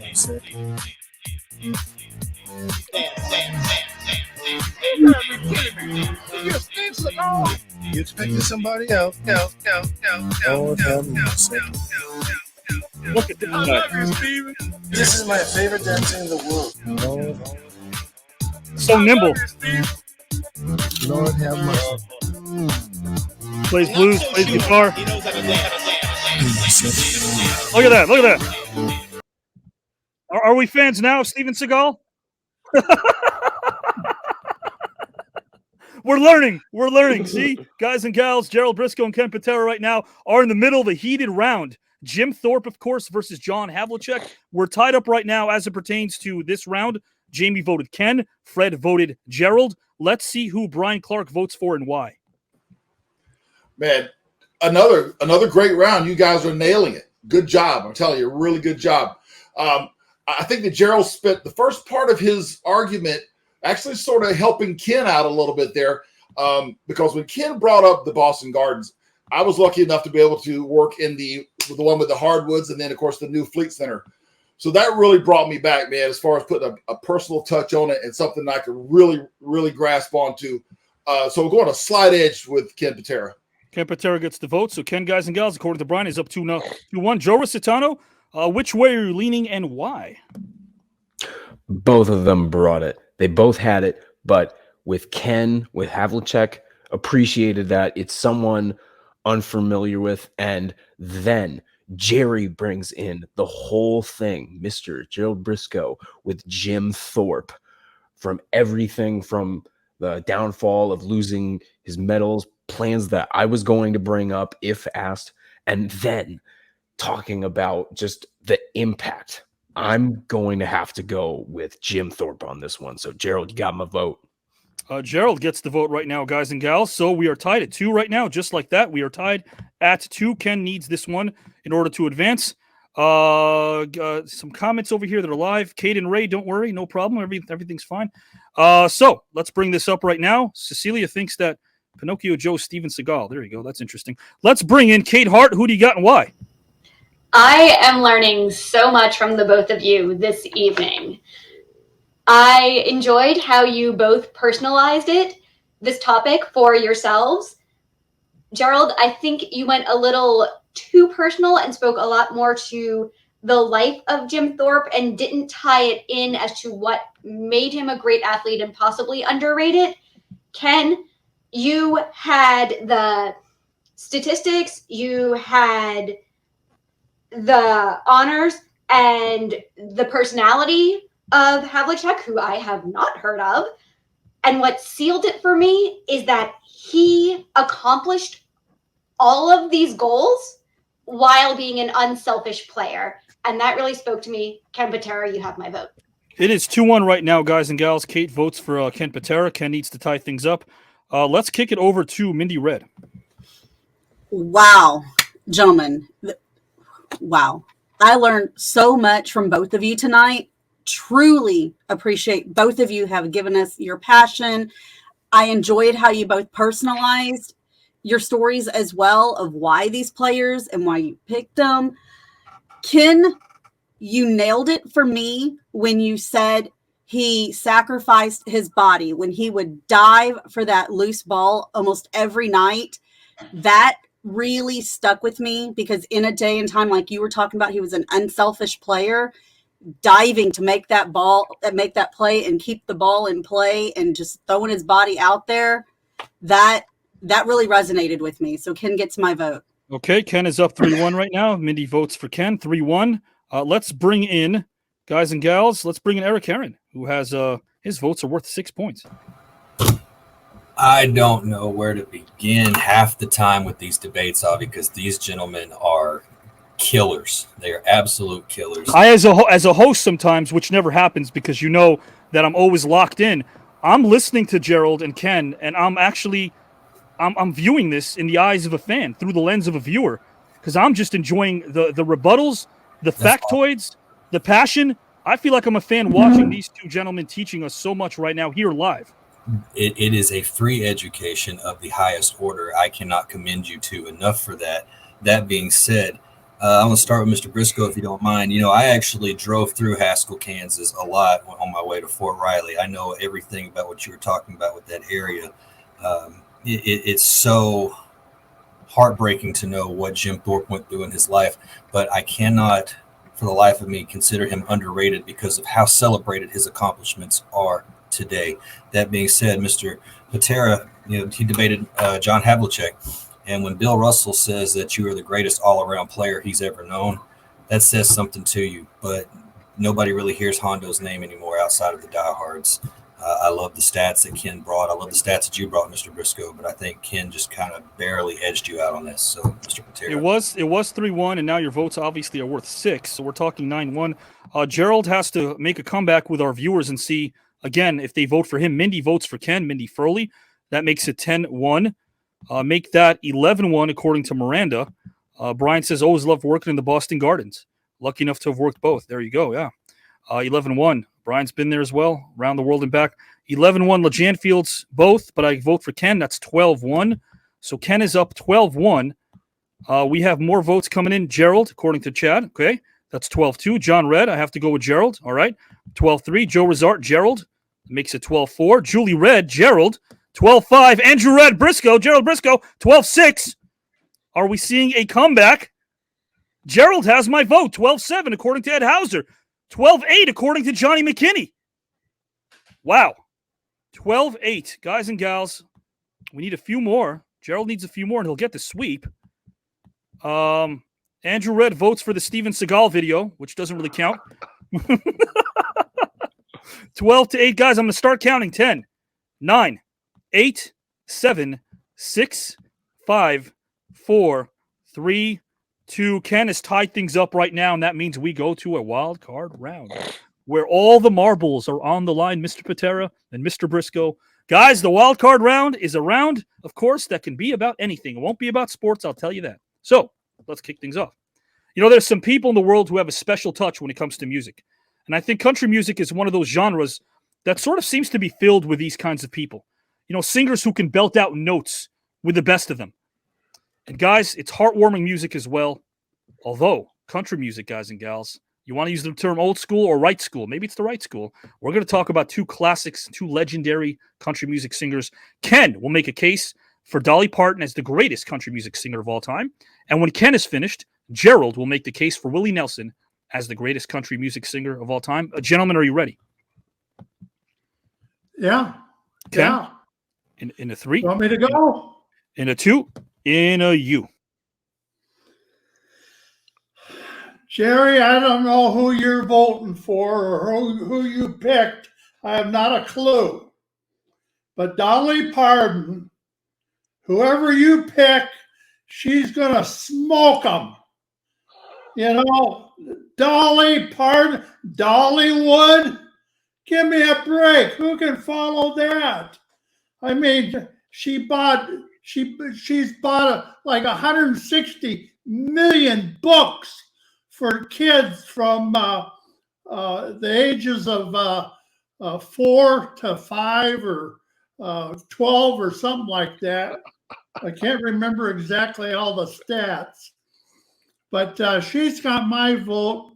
expected somebody else. Look at this. This is my favorite dancer in the world. So nimble. Lord have mercy. Plays blues, plays guitar. Look at that. Are we fans now of Steven Seagal? We're learning. See, guys and gals, Gerald Brisco and Ken Patera right now are in the middle of a heated round. Jim Thorpe, of course, versus John Havlicek. We're tied up right now as it pertains to this round. Jamie voted Ken. Fred voted Gerald. Let's see who Brian Clark votes for and why. Man, another great round. You guys are nailing it. Good job. I'm telling you, really good job. I think that Gerald spent the first part of his argument actually sort of helping Ken out a little bit there, because when Ken brought up the Boston Gardens, I was lucky enough to be able to work in the one with the hardwoods and then, of course, the new Fleet Center. So that really brought me back, man, as far as putting a personal touch on it and something I could really, really grasp onto. So we're going a slight edge with Ken Patera. Ken Patera gets the vote. So Ken, guys and gals, according to Brian, is up 2-1. Joe Rositano, which way are you leaning and why? Both of them brought it. They both had it, but with Ken, with Havlicek, appreciated that it's someone unfamiliar with, and then Jerry brings in the whole thing, Mr. Gerald Brisco with Jim Thorpe, from everything from the downfall of losing his medals, plans that I was going to bring up if asked, and then talking about just the impact. I'm going to have to go with Jim Thorpe on this one. So, Gerald, you got my vote. Gerald gets the vote right now, guys and gals. So we are tied at 2 right now. Just like that, we are tied at 2. Ken needs this one in order to advance. Some comments over here that are live. Kate and Ray, don't worry. No problem. Everything's fine. So let's bring this up right now. Cecilia thinks that Pinocchio Joe Steven Seagal. There you go. That's interesting. Let's bring in Kate Hart. Who do you got and why? I am learning so much from the both of you this evening. I enjoyed how you both personalized this topic for yourselves. Gerald, I think you went a little too personal and spoke a lot more to the life of Jim Thorpe and didn't tie it in as to what made him a great athlete and possibly underrated. Ken, you had the statistics, you had the honors and the personality of Havlicek, who I have not heard of. And what sealed it for me is that he accomplished all of these goals while being an unselfish player. And that really spoke to me. Ken Patera, you have my vote. It is 2-1 right now, guys and gals. Kate votes for Ken Patera. Ken needs to tie things up. Let's kick it over to Mindy Red. Wow, gentlemen. Wow. I learned so much from both of you tonight. Truly appreciate both of you have given us your passion. I enjoyed how you both personalized your stories as well of why these players and why you picked them. Ken, you nailed it for me when you said he sacrificed his body, when he would dive for that loose ball almost every night. That really stuck with me because in a day and time like you were talking about, he was an unselfish player, diving to make that play and keep the ball in play and just throwing his body out there. That really resonated with me. So Ken gets my vote. Okay, Ken is up 3-1 right now. Mindy votes for Ken, 3-1. Let's bring in, guys and gals, let's bring in Eric Heron, who has his votes are worth 6 points. I don't know where to begin half the time with these debates, Avi, because these gentlemen are killers. They are absolute killers. I, as a host sometimes, which never happens because you know that I'm always locked in, I'm listening to Gerald and Ken, and I'm viewing this in the eyes of a fan, through the lens of a viewer, because I'm just enjoying the rebuttals, the factoids, the passion. I feel like I'm a fan watching these two gentlemen teaching us so much right now here live. It is a free education of the highest order. I cannot commend you to enough for that. That being said, I'm going to start with Mr. Brisco, if you don't mind. You know, I actually drove through Haskell, Kansas a lot on my way to Fort Riley. I know everything about what you were talking about with that area. It's so heartbreaking to know what Jim Thorpe went through in his life, but I cannot, for the life of me, consider him underrated because of how celebrated his accomplishments are today. That being said, Mr. Patera, you know, he debated John Havlicek, and when Bill Russell says that you are the greatest all-around player he's ever known, that says something to you, but nobody really hears Hondo's name anymore outside of the diehards. I love the stats that Ken brought. I love the stats that you brought, Mr. Brisco, but I think Ken just kind of barely edged you out on this. So, Mr. Patera. It was 3-1, and now your votes obviously are worth 6, so we're talking 9-1. Gerald has to make a comeback with our viewers and see, again, if they vote for him. Mindy votes for Ken, Mindy Furley. That makes it 10-1. Make that 11-1 according to Miranda. Brian says, always loved working in the Boston Gardens. Lucky enough to have worked both. There you go, yeah. 11-1. Brian's been there as well, around the world and back. 11-1, LeJan Fields, both, but I vote for Ken. That's 12-1. So Ken is up 12-1. We have more votes coming in. Gerald, according to Chad, okay. That's 12-2. John Red, I have to go with Gerald. All right. 12-3. Joe Rizart, Gerald. Makes it 12-4. Julie Red, Gerald. 12-5. Andrew Red, Brisco. Gerald Brisco, 12-6. Are we seeing a comeback? Gerald has my vote. 12-7, according to Ed Hauser. 12-8, according to Johnny McKinney. Wow. 12-8. Guys and gals, we need a few more. Gerald needs a few more, and he'll get the sweep. Andrew Red votes for the Steven Seagal video, which doesn't really count. 12-8. Guys, I'm going to start counting. 10, 9, 8, 7, 6, 5, 4, 3, 2. Ken has tied things up right now, and that means we go to a wild card round where all the marbles are on the line, Mr. Patera and Mr. Brisco. Guys, the wild card round is a round, of course, that can be about anything. It won't be about sports, I'll tell you that. So let's kick things off. You know, there's some people in the world who have a special touch when it comes to music. And I think country music is one of those genres that sort of seems to be filled with these kinds of people. You know, singers who can belt out notes with the best of them. And guys, it's heartwarming music as well. Although, country music, guys and gals, you want to use the term old school or right school. Maybe it's the right school. We're going to talk about two classics, two legendary country music singers. Ken will make a case for Dolly Parton as the greatest country music singer of all time. And when Ken is finished, Gerald will make the case for Willie Nelson as the greatest country music singer of all time. Gentlemen, are you ready? Yeah. Ken? Yeah. In a 3. Want me to go? In a 2. In a U. Jerry, I don't know who you're voting for or who you picked. I have not a clue. But Dolly Parton, whoever you pick, she's going to smoke them. You know, Dolly Parton, Dollywood, give me a break. Who can follow that? I mean, she's bought like 160 million books for kids from the ages of 4 to 5 or 12 or something like that. I can't remember exactly all the stats, but she's got my vote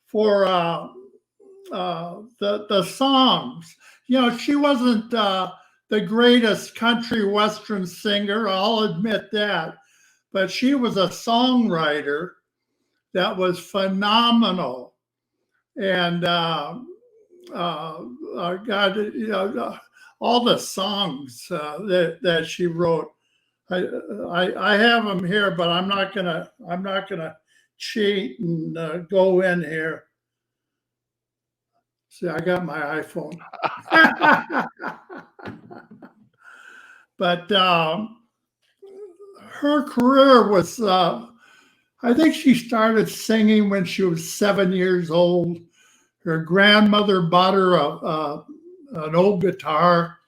for the songs. You know, she wasn't the greatest country western singer, I'll admit that, but she was a songwriter that was phenomenal. And God, you know, all the songs that she wrote, I have them here, but I'm not gonna cheat and go in here. See, I got my iPhone. But her career was, I think she started singing when she was 7 years old. Her grandmother bought her an old guitar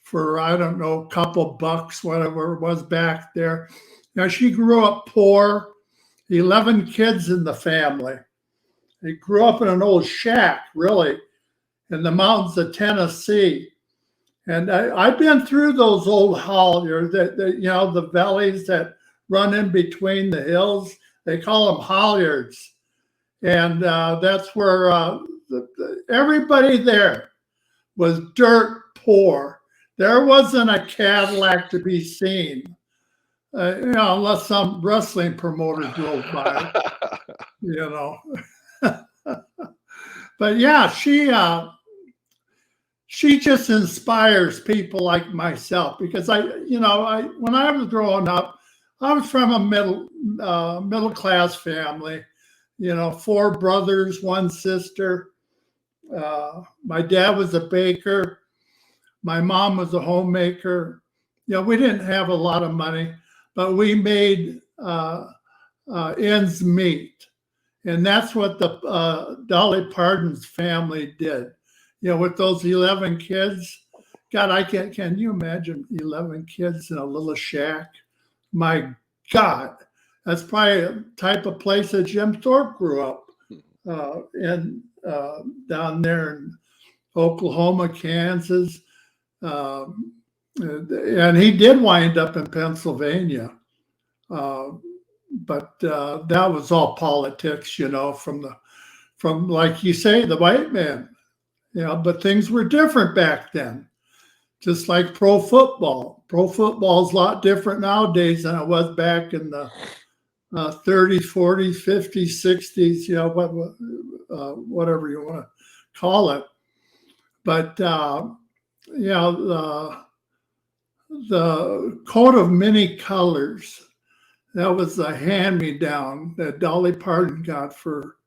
for, I don't know, a couple bucks, whatever it was back there. Now, she grew up poor, 11 kids in the family. They grew up in an old shack, really, in the mountains of Tennessee. And I've been through those old holliers, you know, the valleys that run in between the hills. They call them holliards. And that's where everybody there was dirt poor. There wasn't a Cadillac to be seen, you know, unless some wrestling promoter drove by, you know. But yeah, she just inspires people like myself, because when I was growing up, I was from a middle class family, you know, 4 brothers, 1 sister. My dad was a baker. My mom was a homemaker. You know, we didn't have a lot of money, but we made ends meet. And that's what the Dolly Parton's family did. You know, with those 11 kids, God, can you imagine 11 kids in a little shack? My God, that's probably a type of place that Jim Thorpe grew up in, down there in Oklahoma, Kansas. And he did wind up in Pennsylvania. But that was all politics, you know, from like you say, the white man. You know, but things were different back then. Just like pro football. Pro football is a lot different nowadays than it was back in the 30s, 40s, 50s, 60s, you know, whatever you want to call it. But, you know, the coat of many colors, that was the hand-me-down that Dolly Parton got for,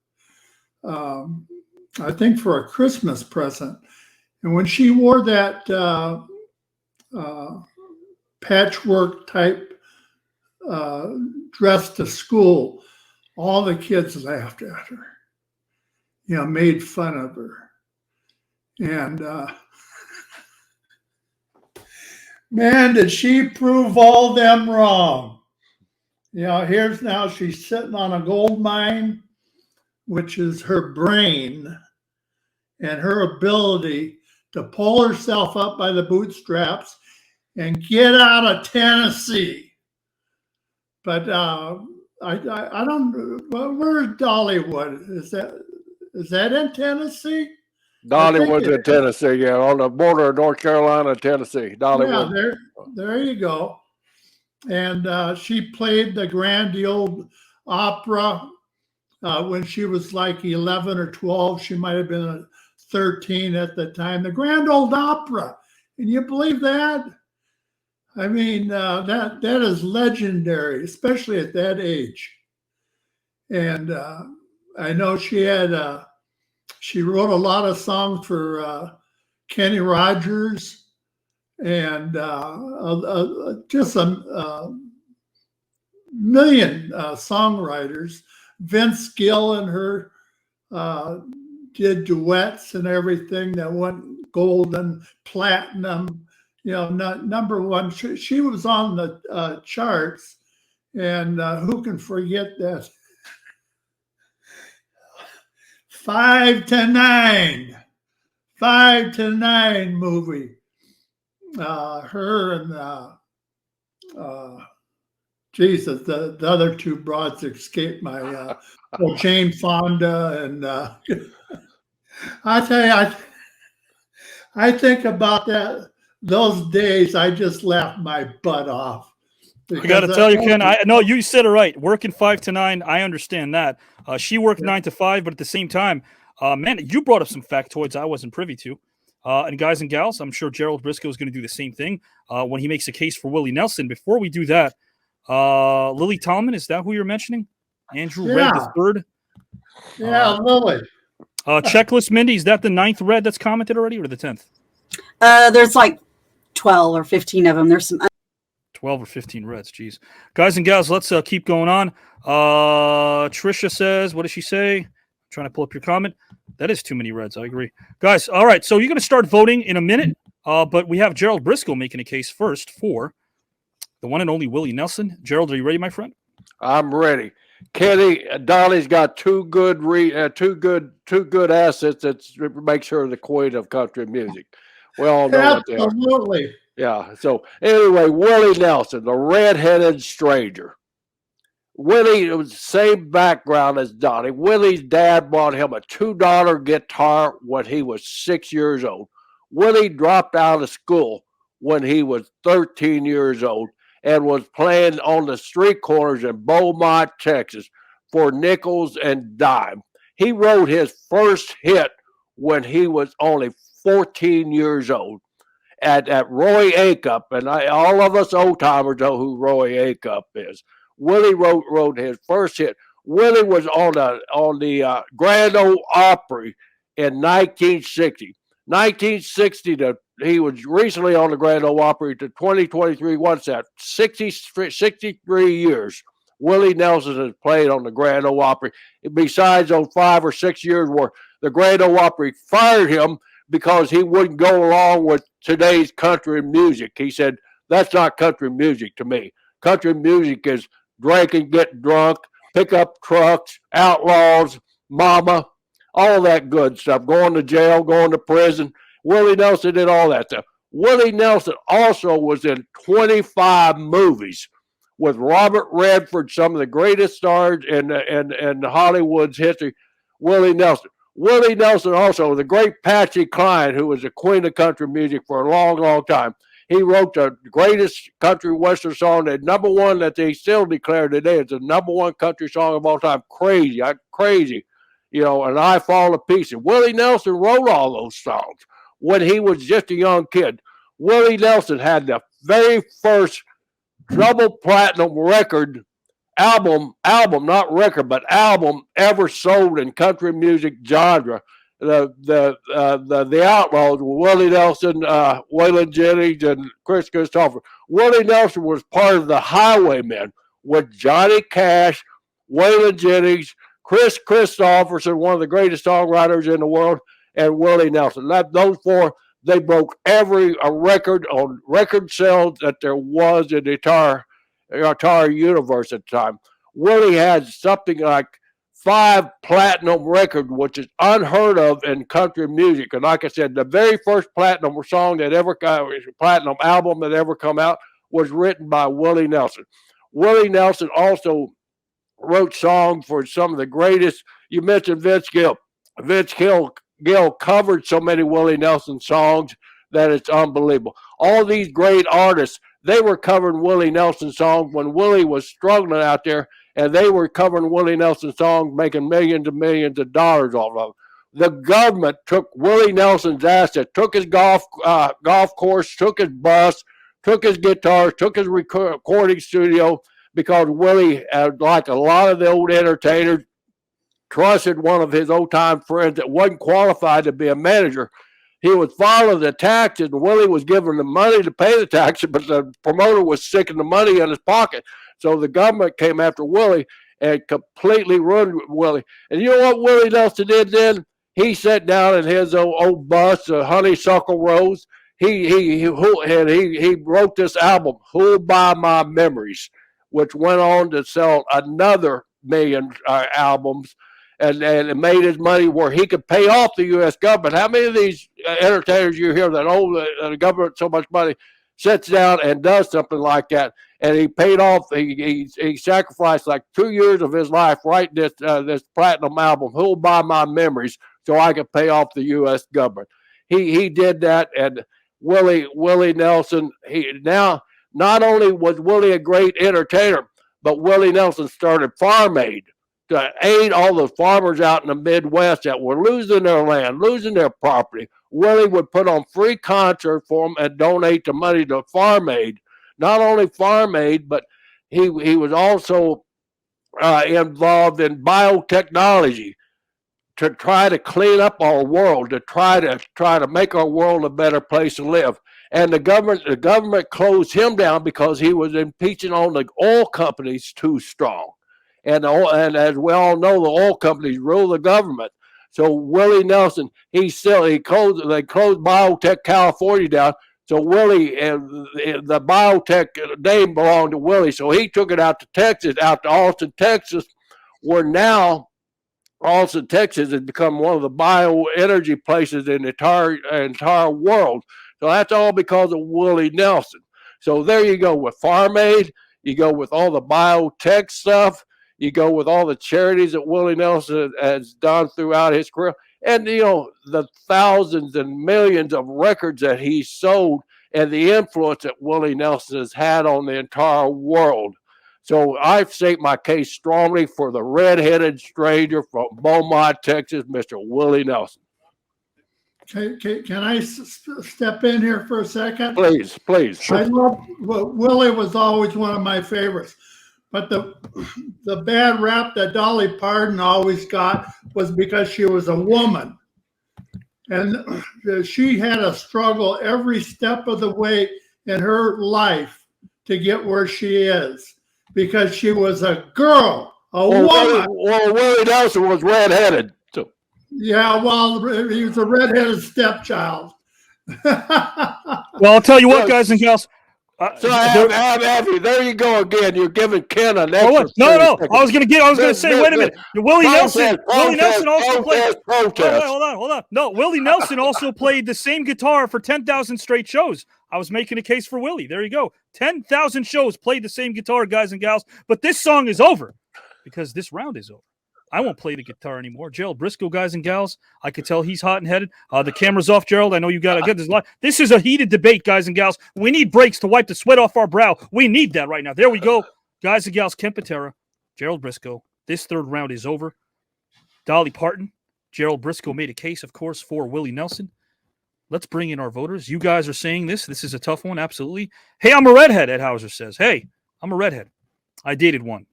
I think, for a Christmas present. And when she wore that patchwork type dress to school, all the kids laughed at her, you know, made fun of her. And man, did she prove all them wrong. You know, here's now she's sitting on a gold mine, which is her brain and her ability to pull herself up by the bootstraps and get out of Tennessee. But I don't. Where's Dollywood? Is that in Tennessee? Dollywood's in Tennessee, yeah, on the border of North Carolina and Tennessee. Dollywood. Yeah, there you go. And she played the Grand Ole Opera when she was like 11 or 12. She might have been 13 at the time. The Grand Ole Opera. Can you believe that? I mean, that is legendary, especially at that age. And I know she wrote a lot of songs for Kenny Rogers and just a million songwriters. Vince Gill and her did duets and everything that went gold and platinum. You know, number one. She was on the charts, and who can forget that? 5 to 9. 5 to 9 movie. Her and Jesus, the other two broads escaped my Jane Fonda and I tell you, I think about those days. I just laughed my butt off. I got to tell you, Ken. I know you said it right. Working 5 to 9, I understand that. She worked 9 to 5, but at the same time, man, you brought up some factoids I wasn't privy to. And guys and gals, I'm sure Gerald Brisco is going to do the same thing when he makes a case for Willie Nelson. Before we do that, Lily Tallman, is that who you're mentioning? Andrew Red the third. Yeah, Lily. Checklist Mindy, is that the 9th red that's commented already, or the 10th? There's like 12 or 15 of them. There's some 12 or 15 reds. Jeez. Guys and gals, let's keep going on. Trisha says, what does she say? I'm trying to pull up your comment. That is too many reds. I agree. Guys, all right. So you're going to start voting in a minute, but we have Gerald Brisco making a case first for the one and only Willie Nelson. Gerald, are you ready, my friend? I'm ready. Kenny, Donnie's got two good assets that make her the queen of country music. We all know what they are. Absolutely. Yeah. So anyway, Willie Nelson, the red-headed stranger. Willie, it was the same background as Donnie. Willie's dad bought him a $2 guitar when he was 6 years old. Willie dropped out of school when he was 13 years old and was playing on the street corners in Beaumont, Texas for nickels and dime. He wrote his first hit when he was only 14 years old at Roy Acup, and all of us old-timers know who Roy Acup is. Willie wrote his first hit. Willie was on the Grand Ole Opry in 1960. 1960 he was recently on the Grand Ole Opry to 2023. What's that? 63 years. Willie Nelson has played on the Grand Ole Opry. Besides those 5 or 6 years where the Grand Ole Opry fired him because he wouldn't go along with today's country music. He said, that's not country music to me. Country music is drinking, getting drunk, pick up trucks, outlaws, mama, all that good stuff, going to jail, going to prison. Willie Nelson did all that stuff. Willie Nelson also was in 25 movies with Robert Redford, some of the greatest stars in Hollywood's history. Willie Nelson. Willie Nelson also, the great Patsy Cline, who was the queen of country music for a long, long time. He wrote the greatest country western song, the number one that they still declare today is the number one country song of all time. Crazy. You know, and I Fall to Pieces. Willie Nelson wrote all those songs when he was just a young kid. Willie Nelson had the very first double platinum record album, not record, but album ever sold in country music genre. The Outlaws, Willie Nelson, Waylon Jennings, and Chris Christopher. Willie Nelson was part of the Highwaymen with Johnny Cash, Waylon Jennings, Chris Christopherson, one of the greatest songwriters in the world, and Willie Nelson. Those four, they broke every record on record sales that there was in the entire universe at the time. Willie had something like 5 platinum records, which is unheard of in country music. And like I said, the very first platinum song that ever platinum album that ever come out was written by Willie Nelson. Willie Nelson also wrote songs for some of the greatest. You mentioned Vince Gill. Vince Gill covered so many Willie Nelson songs that it's unbelievable. All these great artists, they were covering Willie Nelson songs when Willie was struggling out there, and they were covering Willie Nelson songs, making millions and millions of dollars off of them. The government took Willie Nelson's asset, took his golf course, took his bus, took his guitars, took his recording studio, because Willie, like a lot of the old entertainers, trusted one of his old-time friends that wasn't qualified to be a manager. He would follow the taxes, and Willie was giving the money to pay the taxes, but the promoter was sticking the money in his pocket. So the government came after Willie and completely ruined Willie. And you know what Willie Nelson did then? He sat down in his old bus, Honeysuckle Rose. He wrote this album, Who'll Buy My Memories, which went on to sell another million albums. and made his money where he could pay off the U.S. government. How many of these entertainers you hear that owe the government so much money sits down and does something like that? And he paid off. He sacrificed like 2 years of his life writing this platinum album, "Who'll Buy My Memories," so I could pay off the U.S. government. He did that, and Willie Nelson. Now not only was Willie a great entertainer, but Willie Nelson started Farm Aid to aid all the farmers out in the Midwest that were losing their land, losing their property. Willie would put on free concerts for them and donate the money to Farm Aid. Not only Farm Aid, but he was also involved in biotechnology to try to clean up our world, to try to make our world a better place to live. And the government closed him down because he was impeaching on the oil companies too strong. And as we all know, the oil companies rule the government. So Willie Nelson, they closed Biotech California down. So Willie, the biotech name belonged to Willie. So he took it out to Texas, out to Austin, Texas, where now Austin, Texas has become one of the bioenergy places in the entire world. So that's all because of Willie Nelson. So there you go with Farm Aid. You go with all the biotech stuff. You go with all the charities that Willie Nelson has done throughout his career. And, the thousands and millions of records that he sold and the influence that Willie Nelson has had on the entire world. So I state my case strongly for the redheaded stranger from Beaumont, Texas, Mr. Willie Nelson. Can I step in here for a second? Please. I love Willie was always one of my favorites, but the bad rap that Dolly Parton always got was because she was a woman, and she had a struggle every step of the way in her life to get where she is because she was a girl, woman. Willie Nelson was redheaded. So. Yeah, well, he was a redheaded stepchild. Well, I'll tell you what, guys and gals. Avi, there you go again. You're giving Ken an extra. No. I was going to say, wait a minute. Willie Nelson also played. Hold on. No, Willie Nelson also played the same guitar for 10,000 straight shows. I was making a case for Willie. There you go. 10,000 shows played the same guitar, guys and gals. But this song is over because this round is over. I won't play the guitar anymore. Gerald Brisco, guys and gals. I could tell he's hot and headed. The camera's off, Gerald. I know you got to get this live. This is a heated debate, guys and gals. We need breaks to wipe the sweat off our brow. We need that right now. There we go. Guys and gals, Ken Patera, Gerald Brisco. This third round is over. Dolly Parton, Gerald Brisco made a case, of course, for Willie Nelson. Let's bring in our voters. You guys are saying this. This is a tough one, absolutely. Hey, I'm a redhead, Ed Hauser says. Hey, I'm a redhead. I dated one.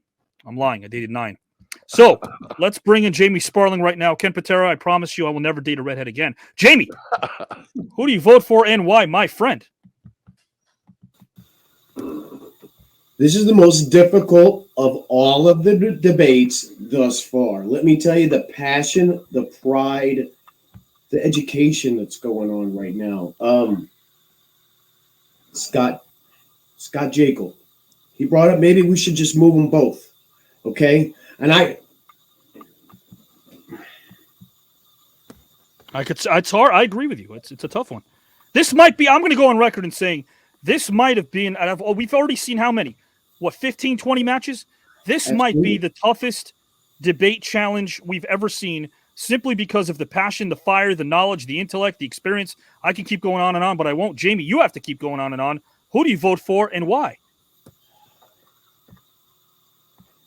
I'm lying. I dated 9. So let's bring in Jamie Sparling right now. Ken Patera, I promise you I will never date a redhead again. Jamie, who do you vote for and why, my friend? This is the most difficult of all of the debates thus far. Let me tell you the passion, the pride, the education that's going on right now. Scott Jekyll, he brought up maybe we should just move them both. Okay. And it's hard. I agree with you. It's a tough one. This might be, I'm going to go on record and saying this might have been, we've already seen how many? 15, 20 matches? This Absolutely. Might be the toughest debate challenge we've ever seen simply because of the passion, the fire, the knowledge, the intellect, the experience. I can keep going on and on, but I won't. Jamie, you have to keep going on and on. Who do you vote for and why?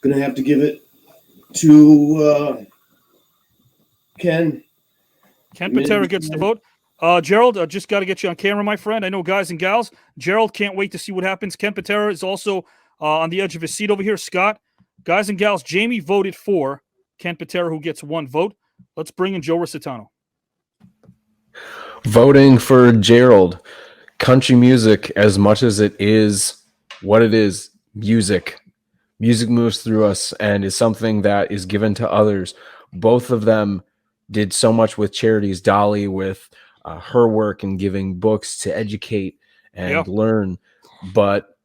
Going to have to give it to Ken. Ken Patera gets the vote. Gerald, just got to get you on camera, my friend. I know, guys and gals. Gerald can't wait to see what happens. Ken Patera is also on the edge of his seat over here. Scott, guys and gals, Jamie voted for Ken Patera, who gets 1 vote. Let's bring in Joe Rositano. Voting for Gerald. Country music, as much as it is what it is, music moves through us and is something that is given to others. Both of them did so much with charities. Dolly with her work and giving books to educate and learn. But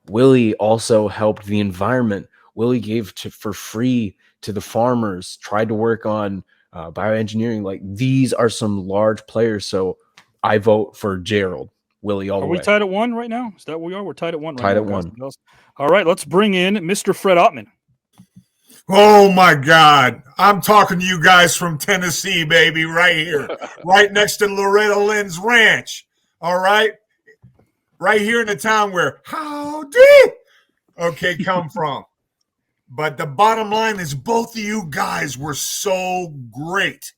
Willie also helped the environment Willie gave for free to the farmers, tried to work on bioengineering. Like, these are some large players. So I vote for Gerald. Willie all the way. Are we tied at 1 right now? Is that where we are? We're tied at 1 right Tied now. at 1. Guys. All right, let's bring in Mr. Fred Ottman. Oh my God. I'm talking to you guys from Tennessee, baby, right here, right next to Loretta Lynn's ranch. All right. Right here in the town where howdy come from. But the bottom line is both of you guys were so great.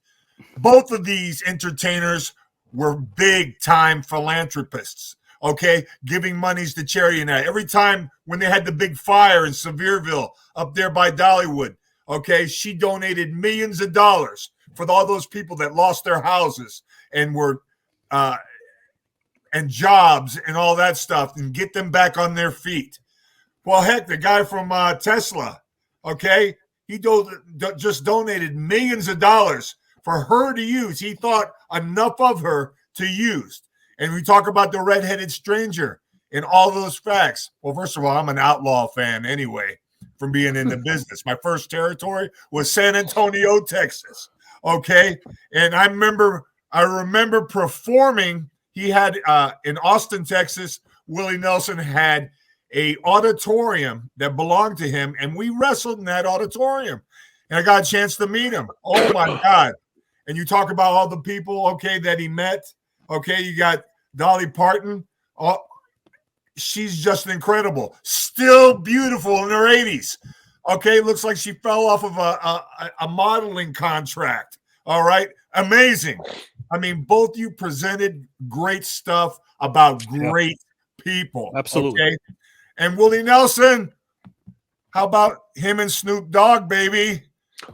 Both of these entertainers were big time philanthropists. Okay, giving monies to charity and that. Every time when they had the big fire in Sevierville up there by Dollywood, okay, she donated millions of dollars for all those people that lost their houses and were and jobs and all that stuff, and get them back on their feet. Well, heck, the guy from Tesla, okay, he just donated millions of dollars for her to use. He thought enough of her to use. And we talk about the redheaded stranger and all those facts. Well, first of all, I'm an Outlaw fan anyway from being in the business. My first territory was San Antonio, Texas. Okay. And I remember performing. He had in Austin, Texas, Willie Nelson had a auditorium that belonged to him, and we wrestled in that auditorium. And I got a chance to meet him. Oh my God. And you talk about all the people, okay, that he met. Okay, you got Dolly Parton. Oh, she's just incredible. Still beautiful in her 80s. Okay, looks like she fell off of a modeling contract. All right, amazing. I mean, both you presented great stuff about great people. Absolutely. Okay? And Willie Nelson, how about him and Snoop Dogg, baby?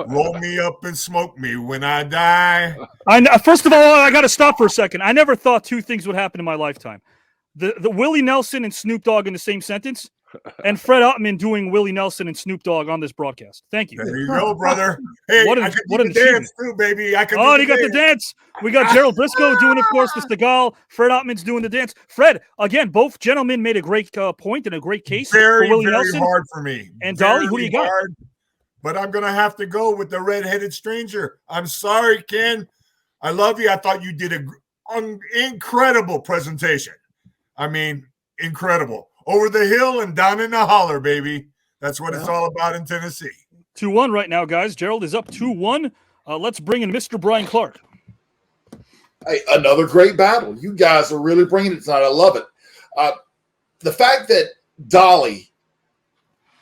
Roll me up and smoke me when I die. First of all, I got to stop for a second. I never thought two things would happen in my lifetime. The Willie Nelson and Snoop Dogg in the same sentence, and Fred Ottman doing Willie Nelson and Snoop Dogg on this broadcast. Thank you. There you go, brother. Hey, what I can what do an the dance too, baby. I can do you got the dance. We got Gerald Brisco doing, of course, the Stegall. Fred Ottman's doing the dance. Fred, again, both gentlemen made a great point and a great case very, for Willie very Nelson. hard for me. And very Dolly, who do you got? Hard, but I'm going to have to go with the redheaded stranger. I'm sorry, Ken. I love you. I thought you did an incredible presentation. I mean, incredible. Over the hill and down in the holler, baby. That's what it's all about in Tennessee. 2-1 right now, guys. Gerald is up 2-1. Let's bring in Mr. Brian Clark. Hey, another great battle. You guys are really bringing it tonight. I love it. The fact that Dolly,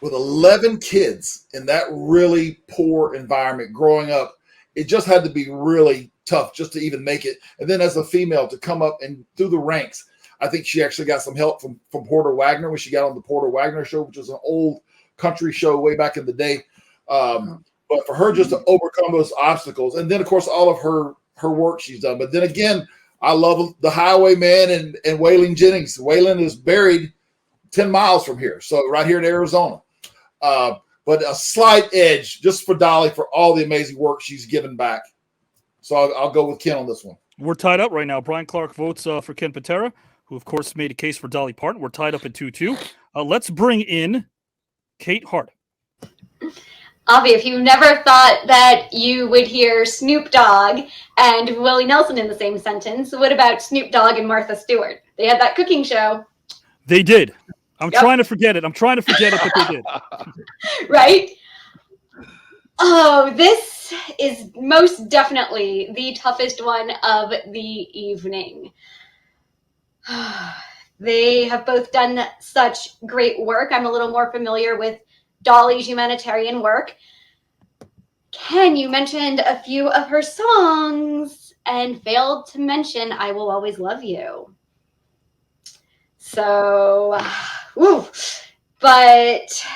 with 11 kids in that really poor environment growing up, it just had to be really tough just to even make it. And then as a female to come up and through the ranks, I think she actually got some help from Porter Wagner when she got on the Porter Wagner show, which was an old country show way back in the day. But for her just to overcome those obstacles, and then, of course, all of her work she's done. But then again, I love the Highwayman and Waylon Jennings. Waylon is buried 10 miles from here, so right here in Arizona. But a slight edge just for Dolly for all the amazing work she's given back. So I'll go with Ken on this one. We're tied up right now. Brian Clark votes for Ken Patera, who, of course, made a case for Dolly Parton. We're tied up at 2-2. Let's bring in Kate Hart. Avi, if you never thought that you would hear Snoop Dogg and Willie Nelson in the same sentence, what about Snoop Dogg and Martha Stewart? They had that cooking show. They did. I'm trying to forget it. But they did. Right? Oh, this is most definitely the toughest one of the evening. They have both done such great work. I'm a little more familiar with Dolly's humanitarian work. Ken, you mentioned a few of her songs and failed to mention I Will Always Love You. So, but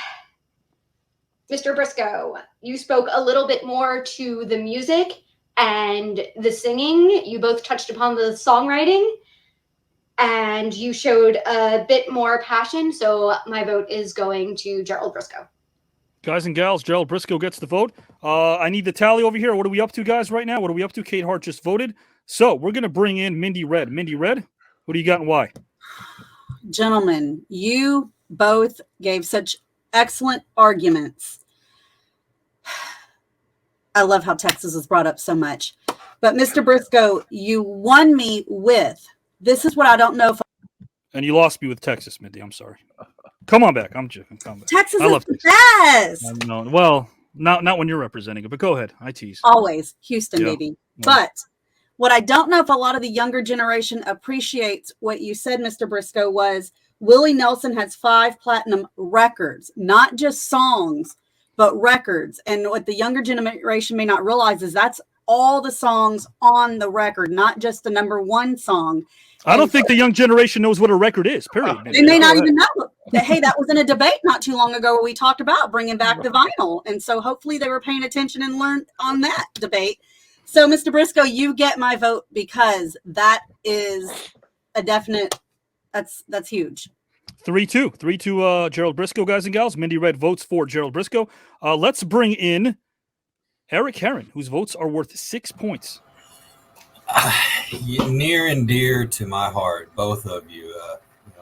Mr. Brisco, you spoke a little bit more to the music and the singing. You both touched upon the songwriting and you showed a bit more passion. So my vote is going to Gerald Brisco. Guys and gals, Gerald Brisco gets the vote. I need the tally over here. What are we up to, guys, right now? What are we up to? Kate Hart just voted. So we're going to bring in Mindy Red. Mindy Red, who do you got and why? Gentlemen, you both gave such Excellent arguments. I love how Texas is brought up so much. But Mr. Brisco, you won me with, this is what I don't know if. And you lost me with Texas, Mindy. I'm sorry. Come on back. I'm joking. Come back. Texas I is love the Texas. best. No, well, not when you're representing it, but go ahead. I tease. Always. Houston, Yeah. baby. Yeah. But what I don't know if a lot of the younger generation appreciates what you said, Mr. Brisco, was Willie Nelson has 5 platinum records, not just songs, but records. And what the younger generation may not realize is that's all the songs on the record, not just the number 1 song. I don't think the young generation knows what a record is, period. They may not even know that. Hey, that was in a debate not too long ago where we talked about bringing back the vinyl. And so hopefully they were paying attention and learned on that debate. So, Mr. Brisco, you get my vote because that is a definite, that's huge. 3-2. 3-2 Gerald Brisco, guys and gals. Mindy Red votes for Gerald Brisco. Let's bring in Eric Heron, whose votes are worth 6 points. Near and dear to my heart, both of you.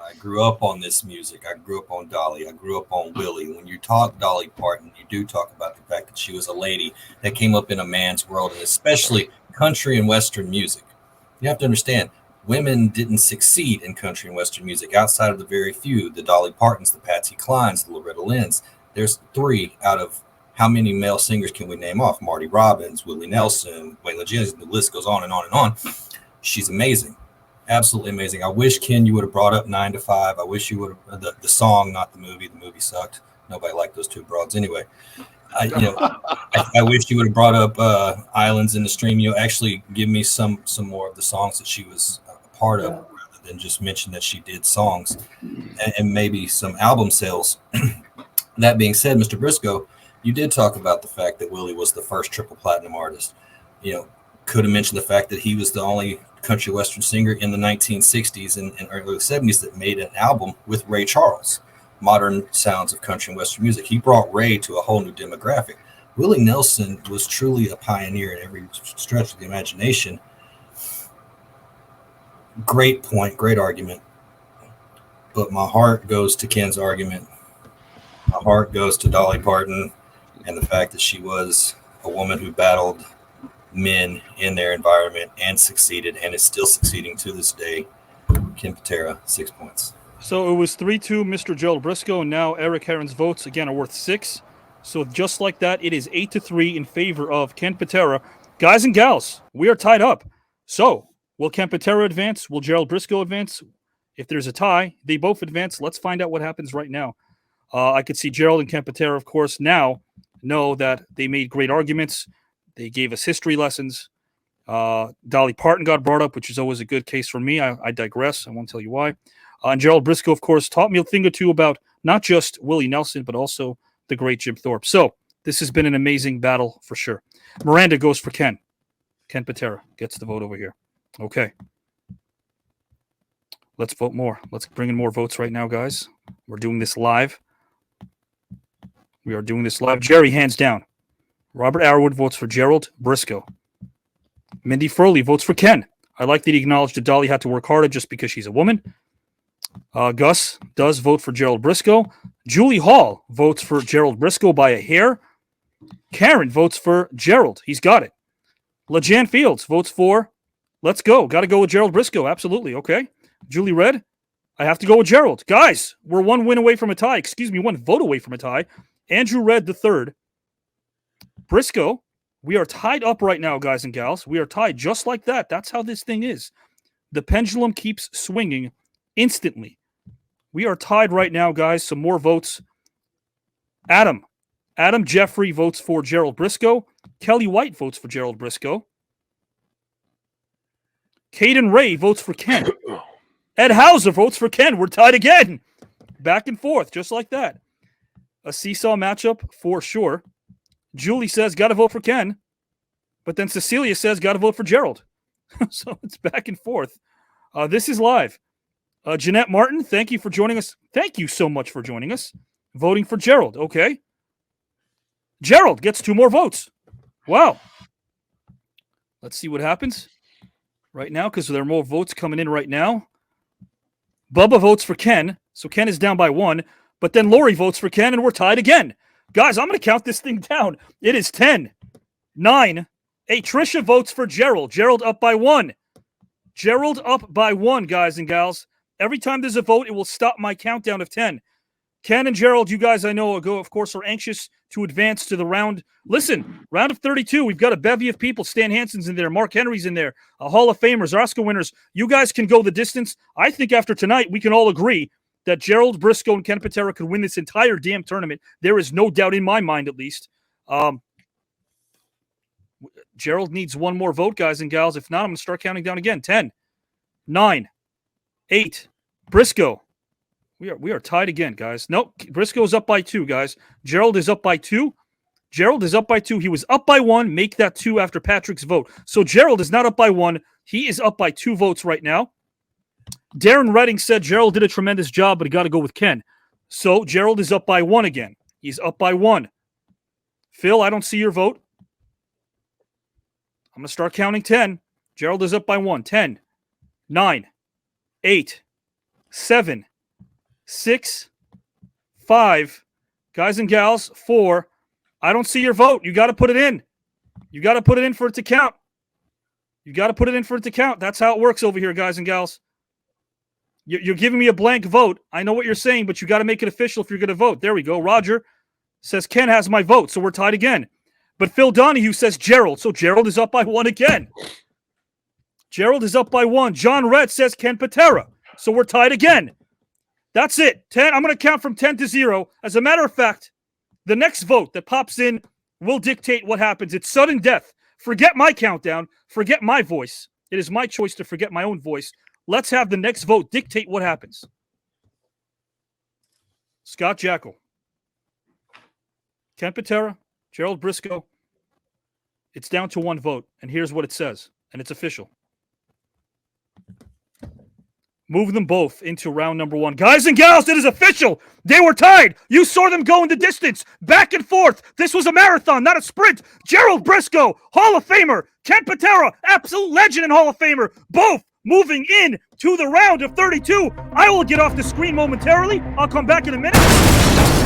I grew up on this music. I grew up on Dolly. I grew up on Willie. When you talk Dolly Parton, you do talk about the fact that she was a lady that came up in a man's world, and especially country and Western music. You have to understand, women didn't succeed in country and Western music outside of the very few, the Dolly Partons, the Patsy Clines, the Loretta Lynn's. There's 3 out of how many male singers can we name off? Marty Robbins, Willie Nelson, Waylon Jennings, the list goes on and on and on. She's amazing. Absolutely amazing. I wish, Ken, you would have brought up 9 to 5. I wish you would have the song, not the movie. The movie sucked. Nobody liked those 2 broads anyway. I wish you would have brought up Islands in the Stream. Actually give me some more of the songs that she was a part of, rather than just mention that she did songs and maybe some album sales. That being said, Mr. Brisco, you did talk about the fact that Willie was the first triple platinum artist. Could have mentioned the fact that he was the only country Western singer in the 1960s and early 70s that made an album with Ray Charles, Modern Sounds of Country and Western Music. He brought Ray to a whole new demographic. Willie Nelson was truly a pioneer in every stretch of the imagination. Great point, great argument. But my heart goes to Ken's argument. My heart goes to Dolly Parton and the fact that she was a woman who battled men in their environment and succeeded and is still succeeding to this day. Ken Patera, 6 points. So it was 3-2 Mr. Gerald Brisco, and now Eric Heron's votes again are worth 6. So just like that, it is 8-3 in favor of Ken Patera. Guys and gals, we are tied up. So will Ken Patera advance? Will Gerald Brisco advance? If there's a tie, they both advance. Let's find out what happens right now. I could see Gerald and Ken Patera, of course, now know that they made great arguments. They gave us history lessons. Dolly Parton got brought up, which is always a good case for me. I digress. I won't tell you why. And Gerald Brisco, of course, taught me a thing or two about not just Willie Nelson, but also the great Jim Thorpe. So this has been an amazing battle for sure. Miranda goes for Ken. Ken Patera gets the vote over here. Okay. Let's vote more. Let's bring in more votes right now, guys. We're doing this live. We are doing this live. Jerry, hands down. Robert Arrowood votes for Gerald Brisco. Mindy Furley votes for Ken. I like that he acknowledged that Dolly had to work harder just because she's a woman. Gus does vote for Gerald Brisco. Julie Hall votes for Gerald Brisco by a hair. Karen votes for Gerald. He's got it. LeJan Fields votes for, let's go. Got to go with Gerald Brisco. Absolutely. Okay. Julie Red, I have to go with Gerald. Guys, we're 1 win away from a tie. 1 vote away from a tie. Andrew Red the third. Brisco, we are tied up right now, guys and gals. We are tied just like that. That's how this thing is. The pendulum keeps swinging instantly. We are tied right now, guys. Some more votes. Adam Jeffrey votes for Gerald Brisco. Kelly White votes for Gerald Brisco. Caden Ray votes for Ken. Ed Hauser votes for Ken. We're tied again. Back and forth, just like that. A seesaw matchup for sure. Julie says, got to vote for Ken. But then Cecilia says, got to vote for Gerald. So it's back and forth. This is live. Jeanette Martin, thank you for joining us. Thank you so much for joining us. Voting for Gerald. Okay. Gerald gets 2 more votes. Wow. Let's see what happens right now because there are more votes coming in right now. Bubba votes for Ken. So Ken is down by 1. But then Lori votes for Ken, and we're tied again. Guys, I'm going to count this thing down. It is 10, 9, 8. Trisha votes for Gerald. Gerald up by 1. Gerald up by 1, guys and gals. Every time there's a vote, it will stop my countdown of 10. Ken and Gerald, you guys I know, of course, are anxious to advance to the round. Listen, round of 32, we've got a bevy of people. Stan Hansen's in there. Mark Henry's in there. Hall of Famers, Oscar winners. You guys can go the distance. I think after tonight, we can all agree that Gerald Brisco and Ken Patera could win this entire damn tournament. There is no doubt in my mind, at least. Gerald needs one more vote, guys and gals. If not, I'm going to start counting down again. 10, 9, 8. Brisco. We are tied again, guys. Nope. Brisco is up by 2, guys. Gerald is up by 2. Gerald is up by 2. He was up by 1. Make that 2 after Patrick's vote. So Gerald is not up by 1. He is up by 2 votes right now. Darren Redding said Gerald did a tremendous job, but he got to go with Ken. So Gerald is up by 1 again. He's up by 1. Phil, I don't see your vote. I'm going to start counting 10. Gerald is up by 1. 10, 9, 8, 7, 6, 5. Guys and gals, 4. I don't see your vote. You got to put it in. You got to put it in for it to count. You got to put it in for it to count. That's how it works over here, guys and gals. You're giving me a blank vote. I know what you're saying, but you got to make it official if you're going to vote. There we go. Roger says Ken has my vote, so we're tied again. But Phil Donahue says Gerald, so Gerald is up by 1 again. Gerald is up by 1. John Redd says Ken Patera, so we're tied again. That's it. 10. I'm going to count from 10 to 0. As a matter of fact, the next vote that pops in will dictate what happens. It's sudden death. Forget my countdown. Forget my voice. It is my choice to forget my own voice. Let's have the next vote dictate what happens. Scott Jackal. Ken Patera. Gerald Brisco. It's down to 1 vote. And here's what it says. And it's official. Move them both into round number 1. Guys and gals, it is official. They were tied. You saw them go in the distance, back and forth. This was a marathon, not a sprint. Gerald Brisco, Hall of Famer. Ken Patera, absolute legend and Hall of Famer. Both moving in to the round of 32. I will get off the screen momentarily. I'll come back in a minute.